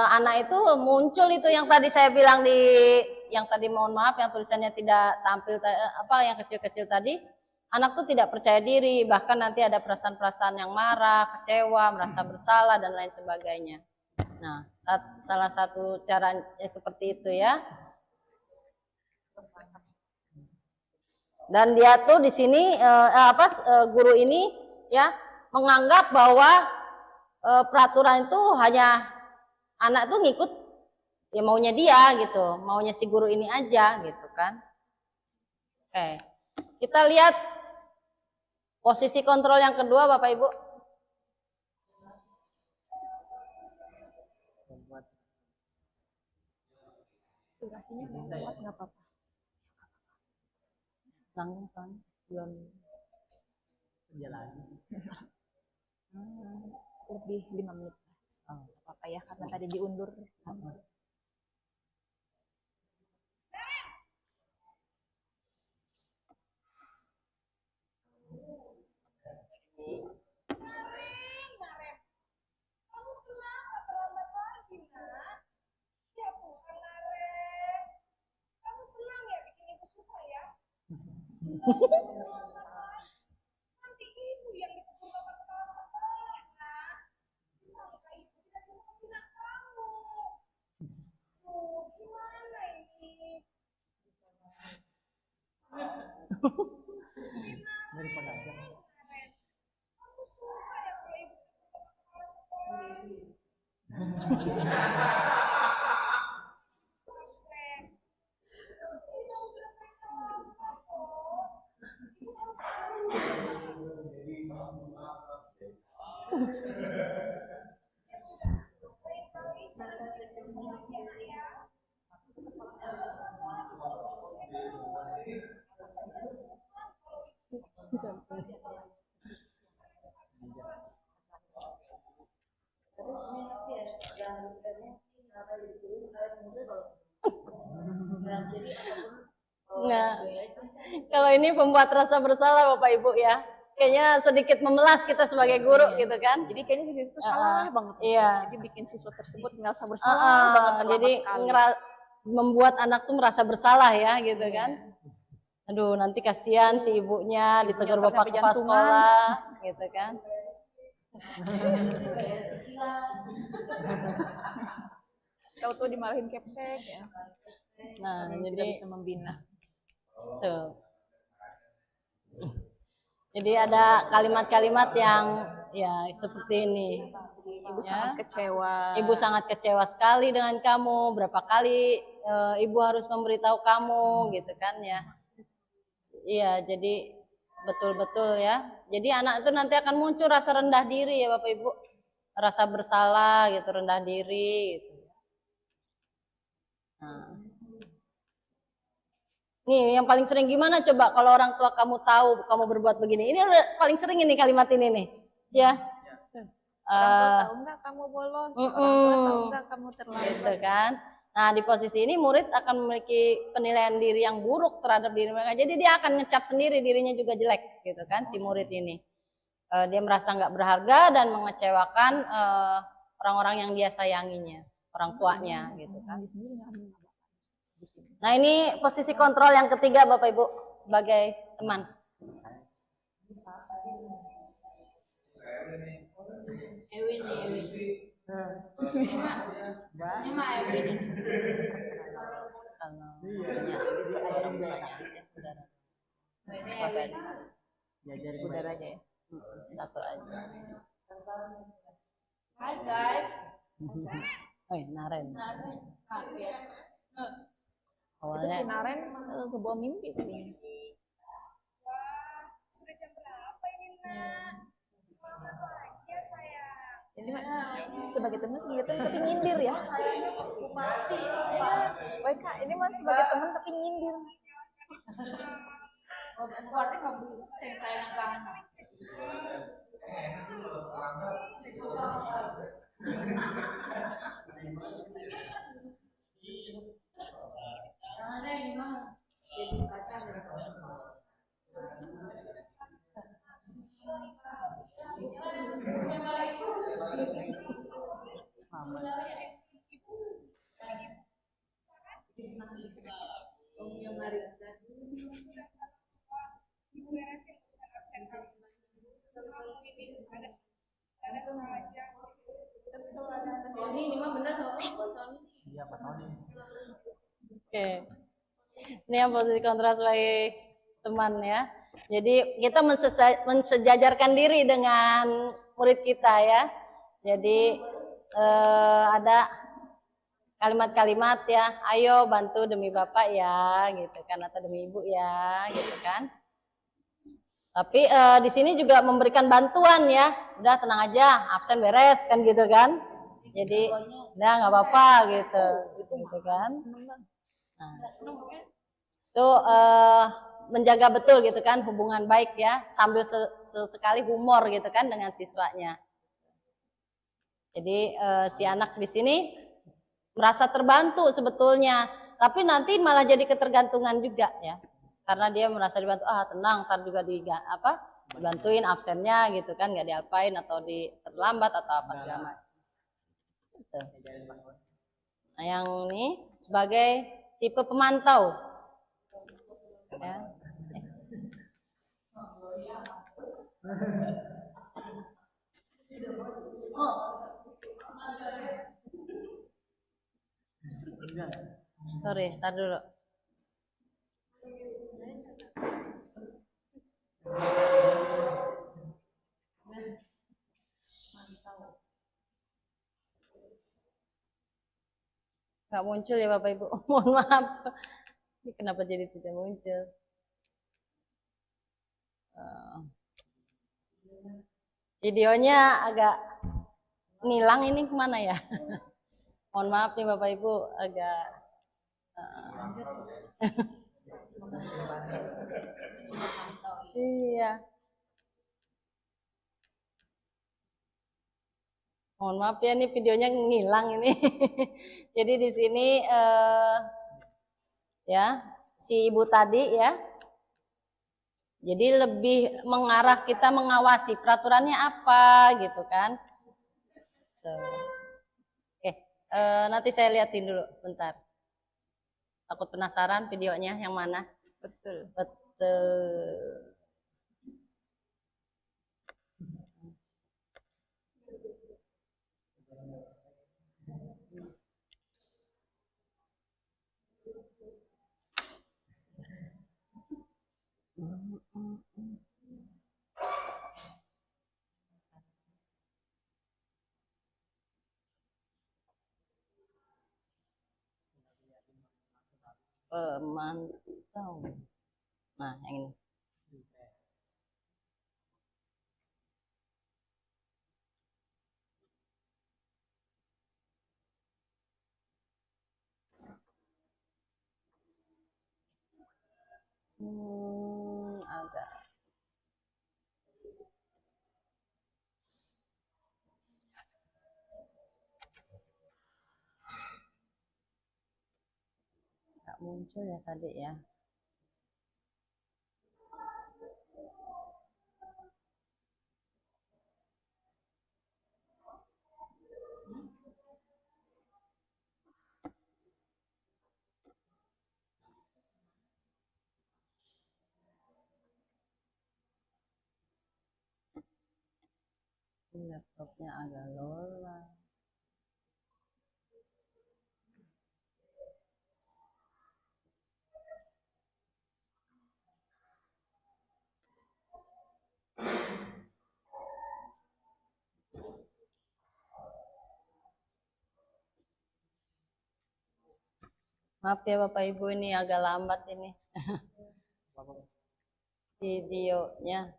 anak itu muncul itu yang tadi saya bilang yang tadi mohon maaf yang tulisannya tidak tampil yang kecil-kecil tadi. Anak tuh tidak percaya diri, bahkan nanti ada perasaan-perasaan yang marah, kecewa, merasa bersalah dan lain sebagainya. Nah, salah satu caranya seperti itu ya. Dan dia tuh di sini guru ini ya menganggap bahwa peraturan itu hanya anak tuh ngikut ya maunya dia gitu, maunya si guru ini aja gitu kan. Oke. Kita lihat posisi kontrol yang kedua Bapak Ibu. Durasinya lewat nggak apa-apa. Langsung kan belum jalan. Lebih 5 menit. Apa ya karena tadi diundur. Nanti ibu yang ditegur bapak kepala sekolah, nak. Sangka ibu tidak bisa membina kamu. Tuh, gimana ini? Dari pengajar. Kamu suka ya kalau ibu ditegur bapak kepala sekolah? Ini kamu sudah sering tahu kok. Ibu harus ya sudah, lain kali jangan bikin urusan lagi ya nak ya. Nah, kalau ini pembuat rasa bersalah Bapak Ibu ya. kayaknya sedikit memelas kita sebagai guru gitu kan. Jadi kayaknya siswa itu salah banget. Iya. Jadi bikin siswa tersebut ngerasa bersalah banget terlambat Jadi sekali. membuat anak tuh merasa bersalah ya gitu kan. Aduh, nanti kasihan si ibunya ditegur Ibunya bapak sampai kepala jantungan. sekolah gitu kan. Tahu-tahu dimarahin kepsek ya. Nah, Tidak jadi bisa membina. tuh. Jadi ada kalimat-kalimat yang ya seperti ini. Ibu Ya. sangat kecewa. Ibu sangat kecewa sekali dengan kamu. Berapa kali ibu harus memberitahu kamu gitu kan ya. Iya, jadi betul-betul ya. Jadi anak itu nanti akan muncul rasa rendah diri ya Bapak Ibu. Rasa bersalah gitu, rendah diri gitu. Nah. Nih yang paling sering gimana coba kalau orang tua kamu tahu kamu berbuat begini. Ini udah paling sering ini kalimat ini nih. Ya. Orang tua tahu nggak kamu bolos? Orang tua tahu nggak kamu terlambat? Gitu kan. Nah di posisi ini murid akan memiliki penilaian diri yang buruk terhadap diri mereka. Jadi dia akan ngecap sendiri dirinya juga jelek gitu kan si murid ini. Dia merasa nggak berharga dan mengecewakan orang-orang yang dia sayanginya, orang tuanya gitu kan. Nah ini posisi kontrol yang ketiga Bapak Ibu sebagai teman. Diajarin Udaranya ya. Satu aja. Hai guys. Naren. Kaget. Itu Awalnya si Naren kebawa mimpi tadi. Wah, sudah jam berapa ini nak? Selamat pagi ya sayang. Jadi sebagai teman tapi nyindir ya. Bupati. Baik Kak, ini mas sebagai teman tapi nyindir. Bupati nggak bisa sayangkan. Ada ini mah jadi kacang. Sudah satu sekolah, ibu beresin urusan absen kamu. Kamu ini ada saja. Ini mah benar loh, Iya Pak Tony. Oke. Ini yang posisi kontras sebagai teman ya. Jadi kita mensejajarkan diri dengan murid kita ya. Jadi ada kalimat-kalimat ya, ayo bantu demi Bapak ya, gitu kan, atau demi Ibu ya, gitu kan. Tapi di sini juga memberikan bantuan ya, udah tenang aja, absen beres kan gitu kan. Jadi udah nggak apa-apa gitu kan. Nah, itu menjaga betul gitu kan hubungan baik ya, sambil sesekali humor gitu kan dengan siswanya. Jadi si anak di sini merasa terbantu sebetulnya, tapi nanti malah jadi ketergantungan juga ya, karena dia merasa dibantu, tenang, ntar juga dibantuin absennya gitu kan, nggak diapain atau terlambat atau apa segala macam. Gitu. Nah yang ini sebagai tipe pemantau ya. Sorry, tar dulu. Nggak muncul ya Bapak Ibu. Mohon maaf. Ini kenapa jadi tidak muncul? Videonya agak ngilang, ini kemana ya? Mohon maaf nih Bapak Ibu, agak iya. Mohon maaf ya, nih videonya ngilang ini. Jadi di sini ya si ibu tadi ya, Jadi lebih mengarah kita mengawasi peraturannya apa gitu kan. Tuh. Oke, nanti saya liatin dulu bentar. Takut penasaran videonya yang mana? Betul. Betul. Pemantau. Nah, yang ini. Agak. Tak muncul ya tadi ya. Laptopnya agak lola. Maaf ya Bapak Ibu, ini agak lambat ini videonya.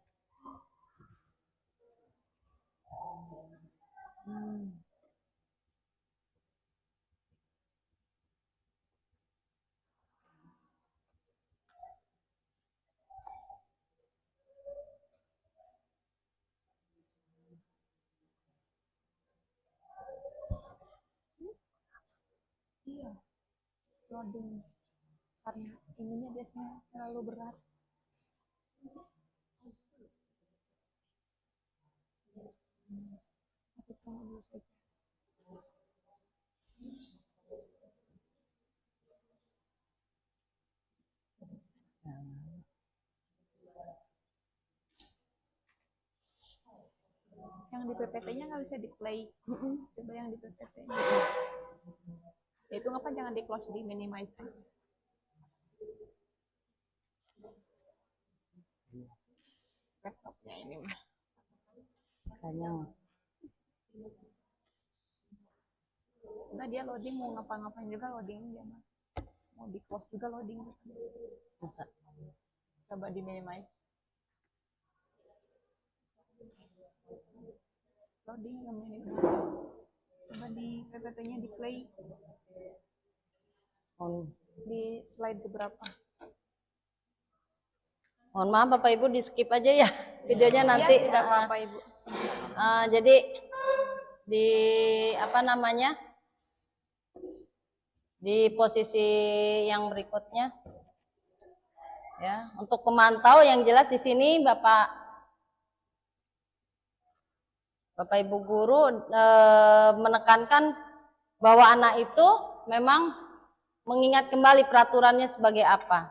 Iya, loading karena ininya biasanya terlalu berat. Matikan dulu saja. Yang di PPT-nya nggak bisa di play. Coba yang di PPT-nya. Ya, itu ngapa jangan di close, di minimize aja. Laptopnya ini mah. Kayaknya Nah, dia loading mau ngapa-ngapain juga loading dia mah. Mau di close juga loading. masa. Coba di minimize. Loading nggak minimize. Coba di PPT-nya di play. Di slide beberapa. Mohon maaf Bapak Ibu, di skip aja ya videonya nanti. Iya, tidak apa-apa Ibu. Jadi di apa namanya? Di posisi yang berikutnya ya, untuk pemantau yang jelas di sini Bapak Ibu guru menekankan bahwa anak itu memang mengingat kembali peraturannya sebagai apa.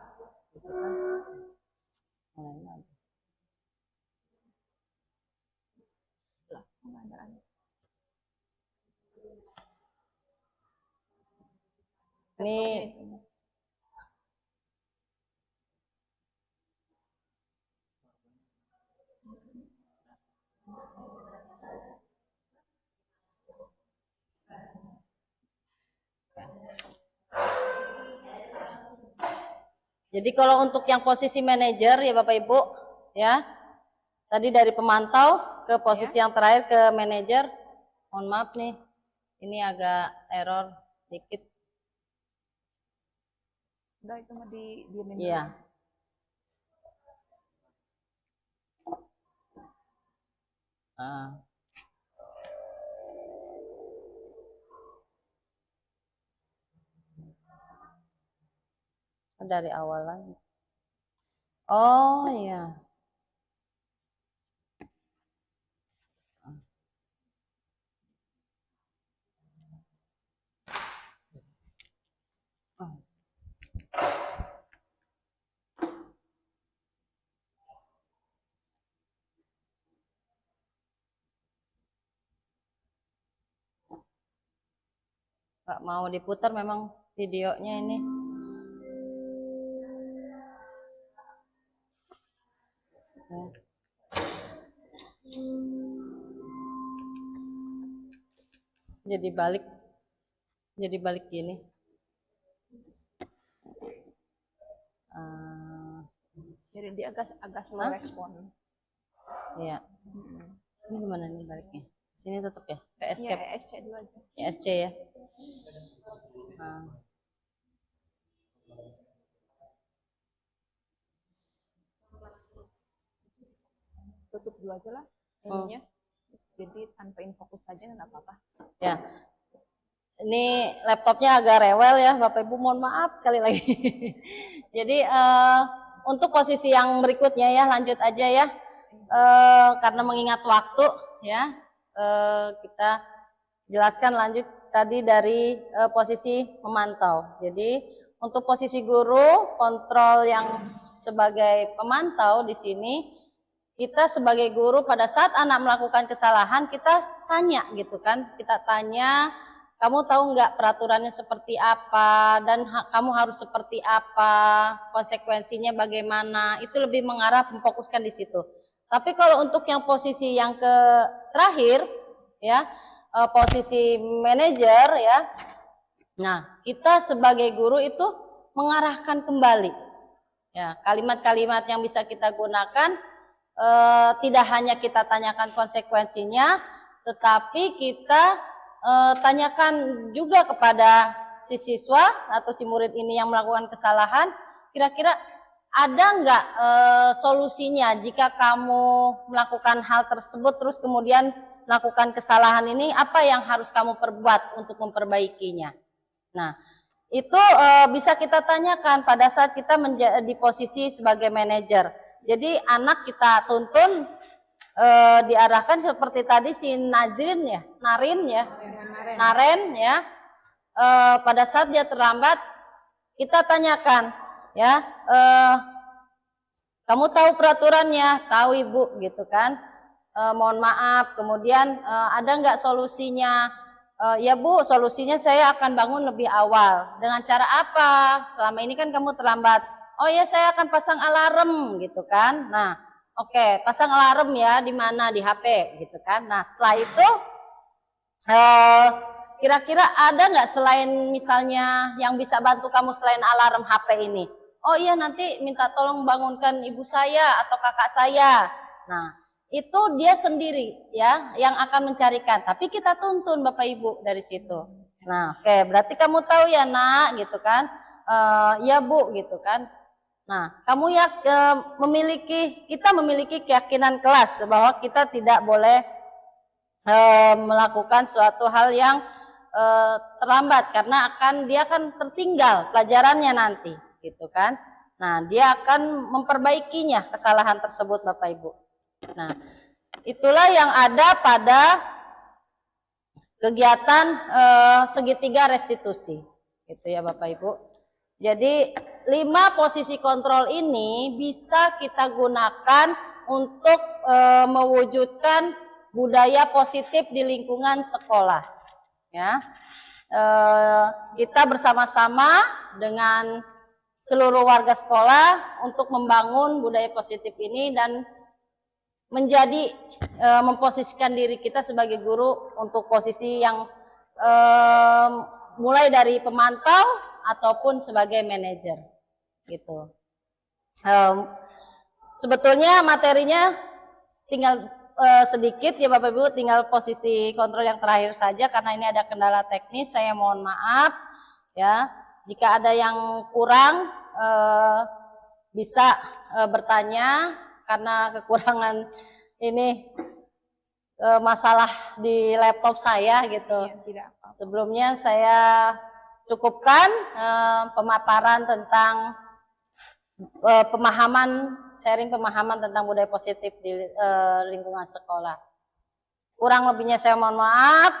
Ini jadi kalau untuk yang posisi manajer ya Bapak Ibu ya, tadi dari pemantau ke posisi yang terakhir ke manajer, mohon maaf nih, ini agak error dikit. Udah itu mah di diemin. Iya. Dari awal lagi. Oh iya. Nggak mau diputar memang videonya ini. Ya. Jadi balik gini. Jadi dia agak slow respon. Iya. Ini gimana nih baliknya? Sini tetap ya? Ke Iya, escape. ESC dulu aja. ESC ya. Tutup dulu aja lah ininya. Jadi tanpa infokus saja nggak apa-apa. Ya. Ini laptopnya agak rewel ya, Bapak Ibu, mohon maaf sekali lagi. Jadi untuk posisi yang berikutnya ya, lanjut aja ya. Karena mengingat waktu ya, kita jelaskan lanjut tadi dari posisi memantau. Jadi untuk posisi guru, kontrol yang sebagai pemantau di sini, kita sebagai guru pada saat anak melakukan kesalahan, kita tanya gitu kan, kita tanya, kamu tahu nggak peraturannya seperti apa dan kamu harus seperti apa, konsekuensinya bagaimana, itu lebih mengarah memfokuskan di situ. Tapi kalau untuk yang posisi yang terakhir ya, posisi manajer ya, nah kita sebagai guru itu mengarahkan kembali ya, kalimat-kalimat yang bisa kita gunakan, tidak hanya kita tanyakan konsekuensinya, tetapi kita tanyakan juga kepada si siswa atau si murid ini yang melakukan kesalahan, kira-kira ada nggak solusinya jika kamu melakukan hal tersebut terus kemudian melakukan kesalahan ini, apa yang harus kamu perbuat untuk memperbaikinya. Nah, itu bisa kita tanyakan pada saat kita menjadi posisi sebagai manajer. Jadi anak kita tuntun, diarahkan seperti tadi si Naren ya, pada saat dia terlambat kita tanyakan ya, kamu tahu peraturannya? Tahu Ibu, gitu kan. Mohon maaf, kemudian ada nggak solusinya? Ya Bu, solusinya saya akan bangun lebih awal. Dengan cara apa? Selama ini kan kamu terlambat. Oh ya, saya akan pasang alarm gitu kan. Nah, oke, pasang alarm ya di mana? Di HP gitu kan. Nah, setelah itu kira-kira ada nggak selain misalnya yang bisa bantu kamu selain alarm HP ini? Oh iya, nanti minta tolong bangunkan ibu saya atau kakak saya. Nah, itu dia sendiri ya yang akan mencarikan. Tapi kita tuntun Bapak Ibu dari situ. Nah, oke, berarti kamu tahu ya Nak gitu kan? Ya Bu gitu kan. Nah, kamu ya kita memiliki keyakinan kelas bahwa kita tidak boleh melakukan suatu hal yang terlambat karena dia akan tertinggal pelajarannya nanti, gitu kan? Nah, dia akan memperbaikinya kesalahan tersebut, Bapak Ibu. Nah, itulah yang ada pada kegiatan segitiga restitusi, gitu ya, Bapak Ibu. Jadi 5 posisi kontrol ini bisa kita gunakan untuk mewujudkan budaya positif di lingkungan sekolah. Ya, kita bersama-sama dengan seluruh warga sekolah untuk membangun budaya positif ini dan menjadi memposisikan diri kita sebagai guru untuk posisi yang mulai dari pemantau ataupun sebagai manajer, gitu. Sebetulnya materinya tinggal sedikit ya Bapak Ibu, tinggal posisi kontrol yang terakhir saja karena ini ada kendala teknis, saya mohon maaf ya. Jika ada yang kurang bisa bertanya karena kekurangan ini masalah di laptop saya gitu. Ya, tidak apa-apa. Sebelumnya saya cukupkan pemaparan tentang sharing pemahaman tentang budaya positif di lingkungan sekolah. Kurang lebihnya saya mohon maaf.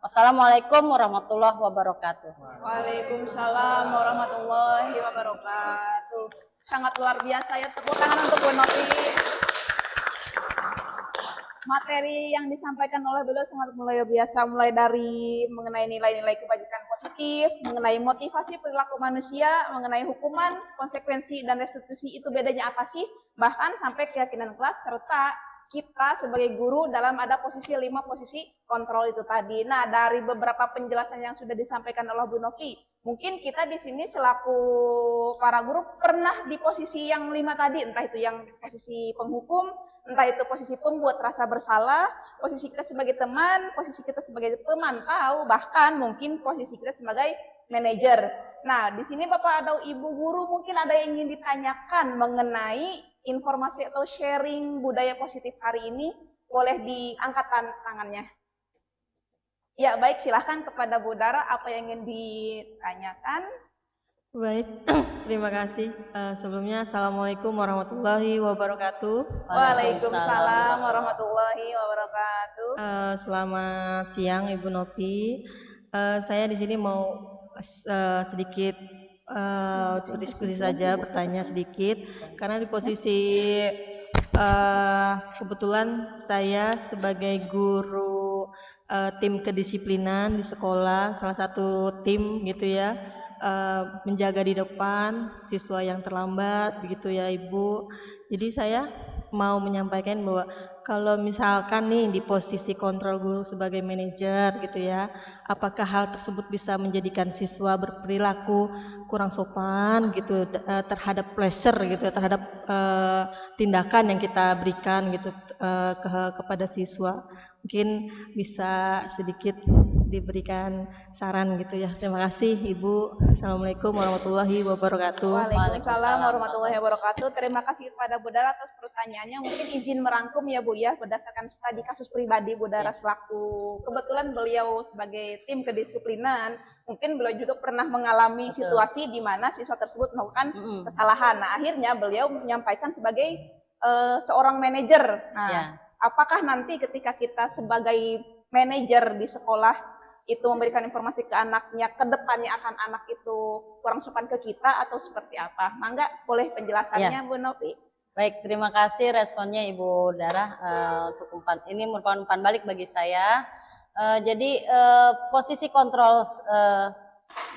Wassalamualaikum warahmatullahi wabarakatuh. Waalaikumsalam warahmatullahi wabarakatuh. Sangat luar biasa ya, tepuk tangan untuk Bu Novi. materi yang disampaikan oleh beliau sangat luar biasa, mulai dari mengenai nilai-nilai kebajikan positif, mengenai motivasi perilaku manusia, mengenai hukuman, konsekuensi, dan restitusi itu bedanya apa sih, bahkan sampai keyakinan kelas, serta kita sebagai guru dalam ada posisi 5 posisi kontrol itu tadi. Nah, dari beberapa penjelasan yang sudah disampaikan oleh Bu Novi, mungkin kita di sini selaku para guru pernah di posisi yang 5 tadi, entah itu yang posisi penghukum, entah itu posisi pembuat rasa bersalah, posisi kita sebagai teman, posisi kita sebagai pemantau, bahkan mungkin posisi kita sebagai manajer. Nah, di sini Bapak atau Ibu guru mungkin ada yang ingin ditanyakan mengenai informasi atau sharing budaya positif hari ini, boleh diangkat tangannya. Ya, baik, silahkan kepada Bu Dara apa yang ingin ditanyakan. Baik, terima kasih. Sebelumnya, Assalamualaikum warahmatullahi wabarakatuh. Waalaikumsalam warahmatullahi wabarakatuh. Selamat siang, Ibu Novi. Saya di sini mau sedikit berdiskusi saja, bertanya sedikit, karena di posisi kebetulan saya sebagai guru tim kedisiplinan di sekolah, salah satu tim gitu ya. Menjaga di depan siswa yang terlambat begitu ya Ibu. Jadi saya mau menyampaikan bahwa kalau misalkan nih di posisi kontrol guru sebagai manajer gitu ya, apakah hal tersebut bisa menjadikan siswa berperilaku kurang sopan gitu terhadap pleasure gitu, terhadap tindakan yang kita berikan gitu kepada siswa. Mungkin bisa sedikit diberikan saran gitu ya. Terima kasih Ibu. Assalamualaikum warahmatullahi wabarakatuh. Waalaikumsalam warahmatullahi wabarakatuh. Terima kasih kepada Bu Dara atas pertanyaannya. Mungkin izin merangkum ya Bu ya, berdasarkan studi kasus pribadi Bu Dara selaku kebetulan beliau sebagai tim kedisiplinan, mungkin beliau juga pernah mengalami situasi di mana siswa tersebut melakukan kesalahan. Nah, akhirnya beliau menyampaikan sebagai seorang manajer. Nah, apakah nanti ketika kita sebagai manajer di sekolah itu memberikan informasi ke anaknya, ke depannya akan anak itu kurang sopan ke kita atau seperti apa? Mangga boleh penjelasannya Bu Novi. Baik, terima kasih responnya Ibu Dara. Untuk ini merupakan umpan balik bagi saya. Jadi posisi kontrol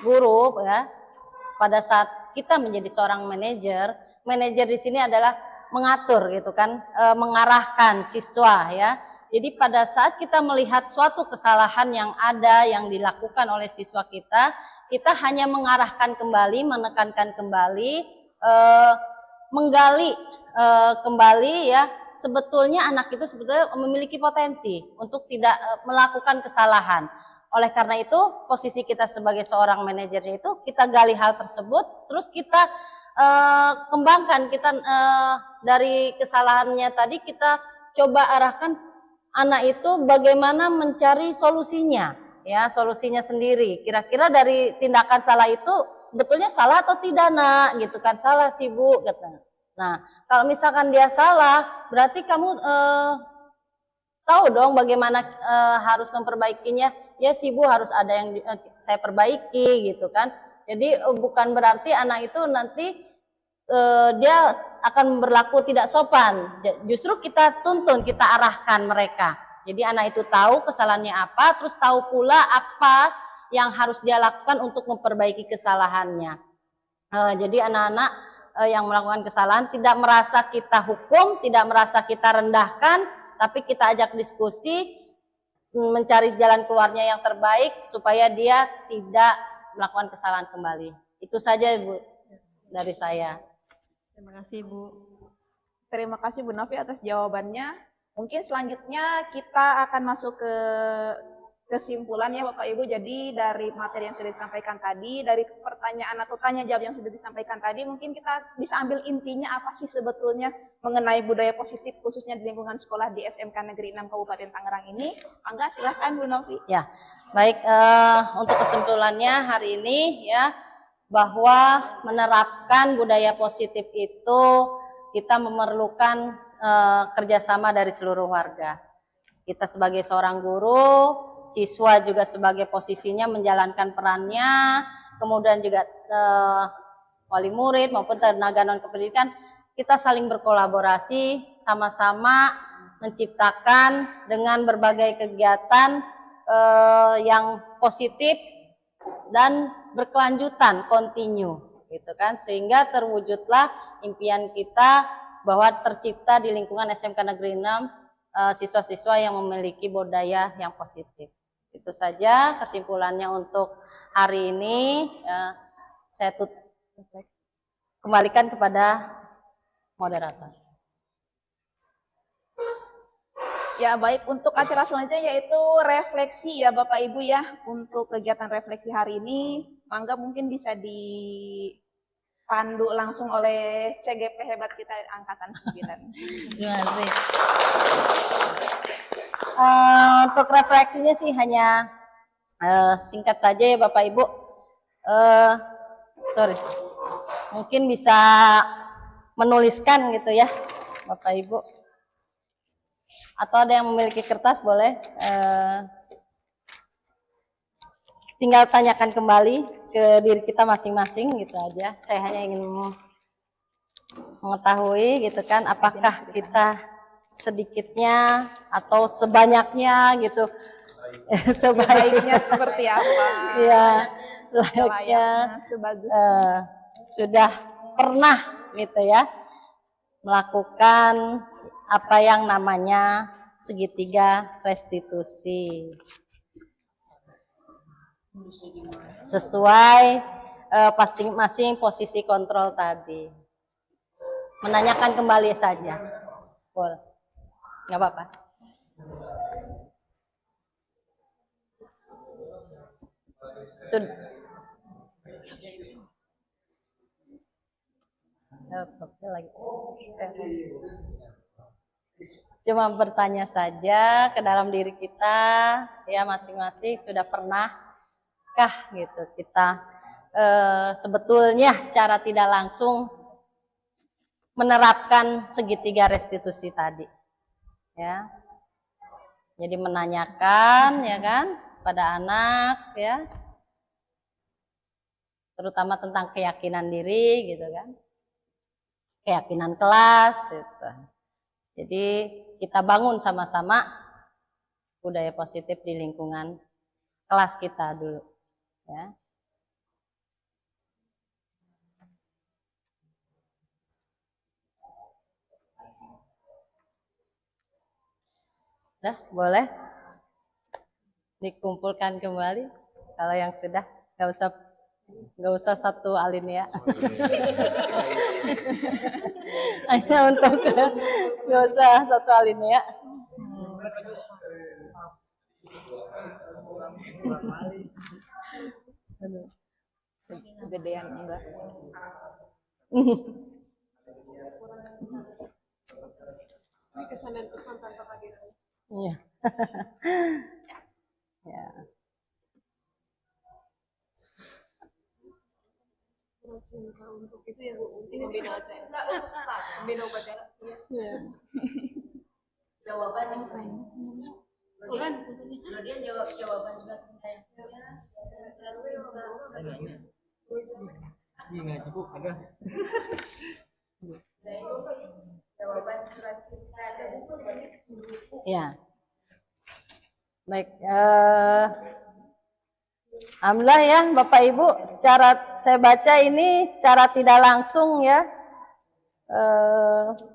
guru ya, pada saat kita menjadi seorang manajer di sini adalah mengatur gitu kan, mengarahkan siswa ya. Jadi pada saat kita melihat suatu kesalahan yang ada yang dilakukan oleh siswa kita hanya mengarahkan kembali, menekankan kembali, menggali kembali ya, sebetulnya anak itu sebetulnya memiliki potensi untuk tidak melakukan kesalahan. Oleh karena itu, posisi kita sebagai seorang manajernya itu kita gali hal tersebut, terus kita kembangkan, kita dari kesalahannya tadi kita coba arahkan anak itu bagaimana mencari solusinya, ya solusinya sendiri. Kira-kira dari tindakan salah itu sebetulnya salah atau tidak nak, gitu kan? Salah sih Bu, kata. Nah, kalau misalkan dia salah, berarti kamu tahu dong bagaimana harus memperbaikinya. Ya sih Bu, harus ada yang saya perbaiki, gitu kan? Jadi bukan berarti anak itu nanti dia akan berlaku tidak sopan. Justru kita tuntun, kita arahkan mereka. Jadi anak itu tahu kesalahannya apa, terus tahu pula apa yang harus dia lakukan untuk memperbaiki kesalahannya. Jadi anak-anak yang melakukan kesalahan tidak merasa kita hukum, tidak merasa kita rendahkan, tapi kita ajak diskusi, mencari jalan keluarnya yang terbaik supaya dia tidak melakukan kesalahan kembali. Itu saja Bu dari saya. Terima kasih Bu. Terima kasih Bu Novi atas jawabannya. Mungkin selanjutnya kita akan masuk ke kesimpulan ya Bapak Ibu. Jadi dari materi yang sudah disampaikan tadi, dari pertanyaan atau tanya jawab yang sudah disampaikan tadi, mungkin kita bisa ambil intinya apa sih sebetulnya mengenai budaya positif khususnya di lingkungan sekolah di SMK Negeri 6 Kabupaten Tangerang ini. Mangga silahkan Bu Novi. Ya, baik, untuk kesimpulannya hari ini ya, bahwa menerapkan budaya positif itu kita memerlukan kerjasama dari seluruh warga. Kita sebagai seorang guru, siswa juga sebagai posisinya menjalankan perannya, kemudian juga wali murid maupun tenaga non kependidikan, kita saling berkolaborasi, sama-sama menciptakan dengan berbagai kegiatan yang positif dan berkelanjutan, continue, gitu kan, sehingga terwujudlah impian kita bahwa tercipta di lingkungan SMK Negeri 6 siswa-siswa yang memiliki budaya yang positif. Itu saja kesimpulannya untuk hari ini. Saya kembalikan kepada moderator. Ya, baik, untuk acara selanjutnya yaitu refleksi ya Bapak Ibu ya. Untuk kegiatan refleksi hari ini, mangga mungkin bisa dipandu langsung oleh CGP hebat kita angkatan 9. Terima kasih. Untuk refleksinya sih hanya singkat saja ya Bapak Ibu. Mungkin bisa menuliskan gitu ya Bapak Ibu. Atau ada yang memiliki kertas boleh tinggal tanyakan kembali ke diri kita masing-masing gitu aja. Saya hanya ingin mengetahui gitu kan, apakah kita sedikitnya atau sebanyaknya gitu Sebaiknya seperti apa? ya sebaiknya sebagusnya sudah pernah gitu ya melakukan apa yang namanya segitiga restitusi sesuai masing-masing posisi kontrol tadi. Menanyakan kembali saja, boleh, nggak apa-apa. Cuma bertanya saja ke dalam diri kita, ya masing-masing sudah pernahkah gitu kita sebetulnya secara tidak langsung menerapkan segitiga restitusi tadi, ya. Jadi menanyakan, ya kan, pada anak, ya, terutama tentang keyakinan diri, gitu kan, keyakinan kelas, gitu. Jadi kita bangun sama-sama budaya positif di lingkungan kelas kita dulu, ya. Dah, boleh dikumpulkan kembali. Kalau yang sudah, nggak usah satu alinea. Hanya untuk nggak usah satu alinea. Kegedean enggak? Ini kesan dan pesan tanpa kehadiran. Iya. Ya. Cinta untuk itu ya Bu, untuk membina acara. Membina upacara. Iya. Jawaban apa ini? Bukan. Dia jawab jawaban juga cinta. Iya nggak cukup ada. Jawaban surat cinta ada buku. Ya. Baik. Alhamdulillah ya Bapak Ibu, secara saya baca ini secara tidak langsung ya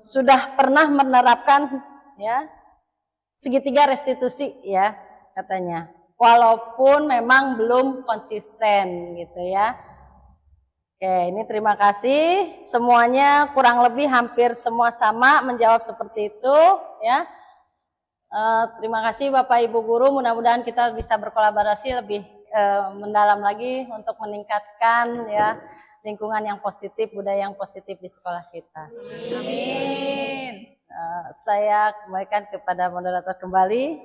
sudah pernah menerapkan ya segitiga restitusi ya katanya, walaupun memang belum konsisten gitu ya. Oke, ini terima kasih semuanya, kurang lebih hampir semua sama menjawab seperti itu ya. Terima kasih Bapak Ibu guru, mudah-mudahan kita bisa berkolaborasi lebih mendalam lagi untuk meningkatkan ya lingkungan yang positif, budaya yang positif di sekolah kita. Amin. Saya kembalikan kepada moderator kembali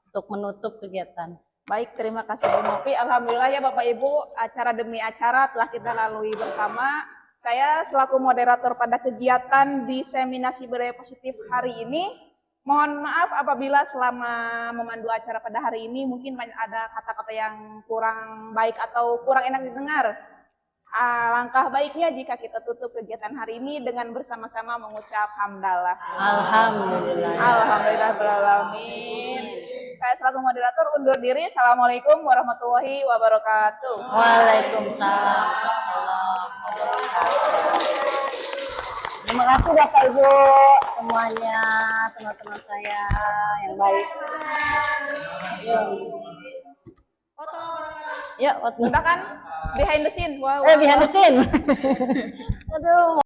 untuk menutup kegiatan. Baik, terima kasih Bu Novi. Alhamdulillah ya Bapak Ibu, acara demi acara telah kita lalui bersama. Saya selaku moderator pada kegiatan diseminasi budaya positif hari ini, mohon maaf apabila selama memandu acara pada hari ini mungkin ada kata-kata yang kurang baik atau kurang enak didengar. Langkah baiknya jika kita tutup kegiatan hari ini dengan bersama-sama mengucap hamdalah. Alhamdulillah. Alhamdulillahirrahmanirrahim. Saya selaku moderator undur diri. Assalamualaikum warahmatullahi wabarakatuh. Waalaikumsalam warahmatullahi wabarakatuh. Terima kasih Bapak Ibu. Semuanya teman-teman saya yang baik. Yuk, Kita kan behind the scene. Wow. behind the scene. Aduh.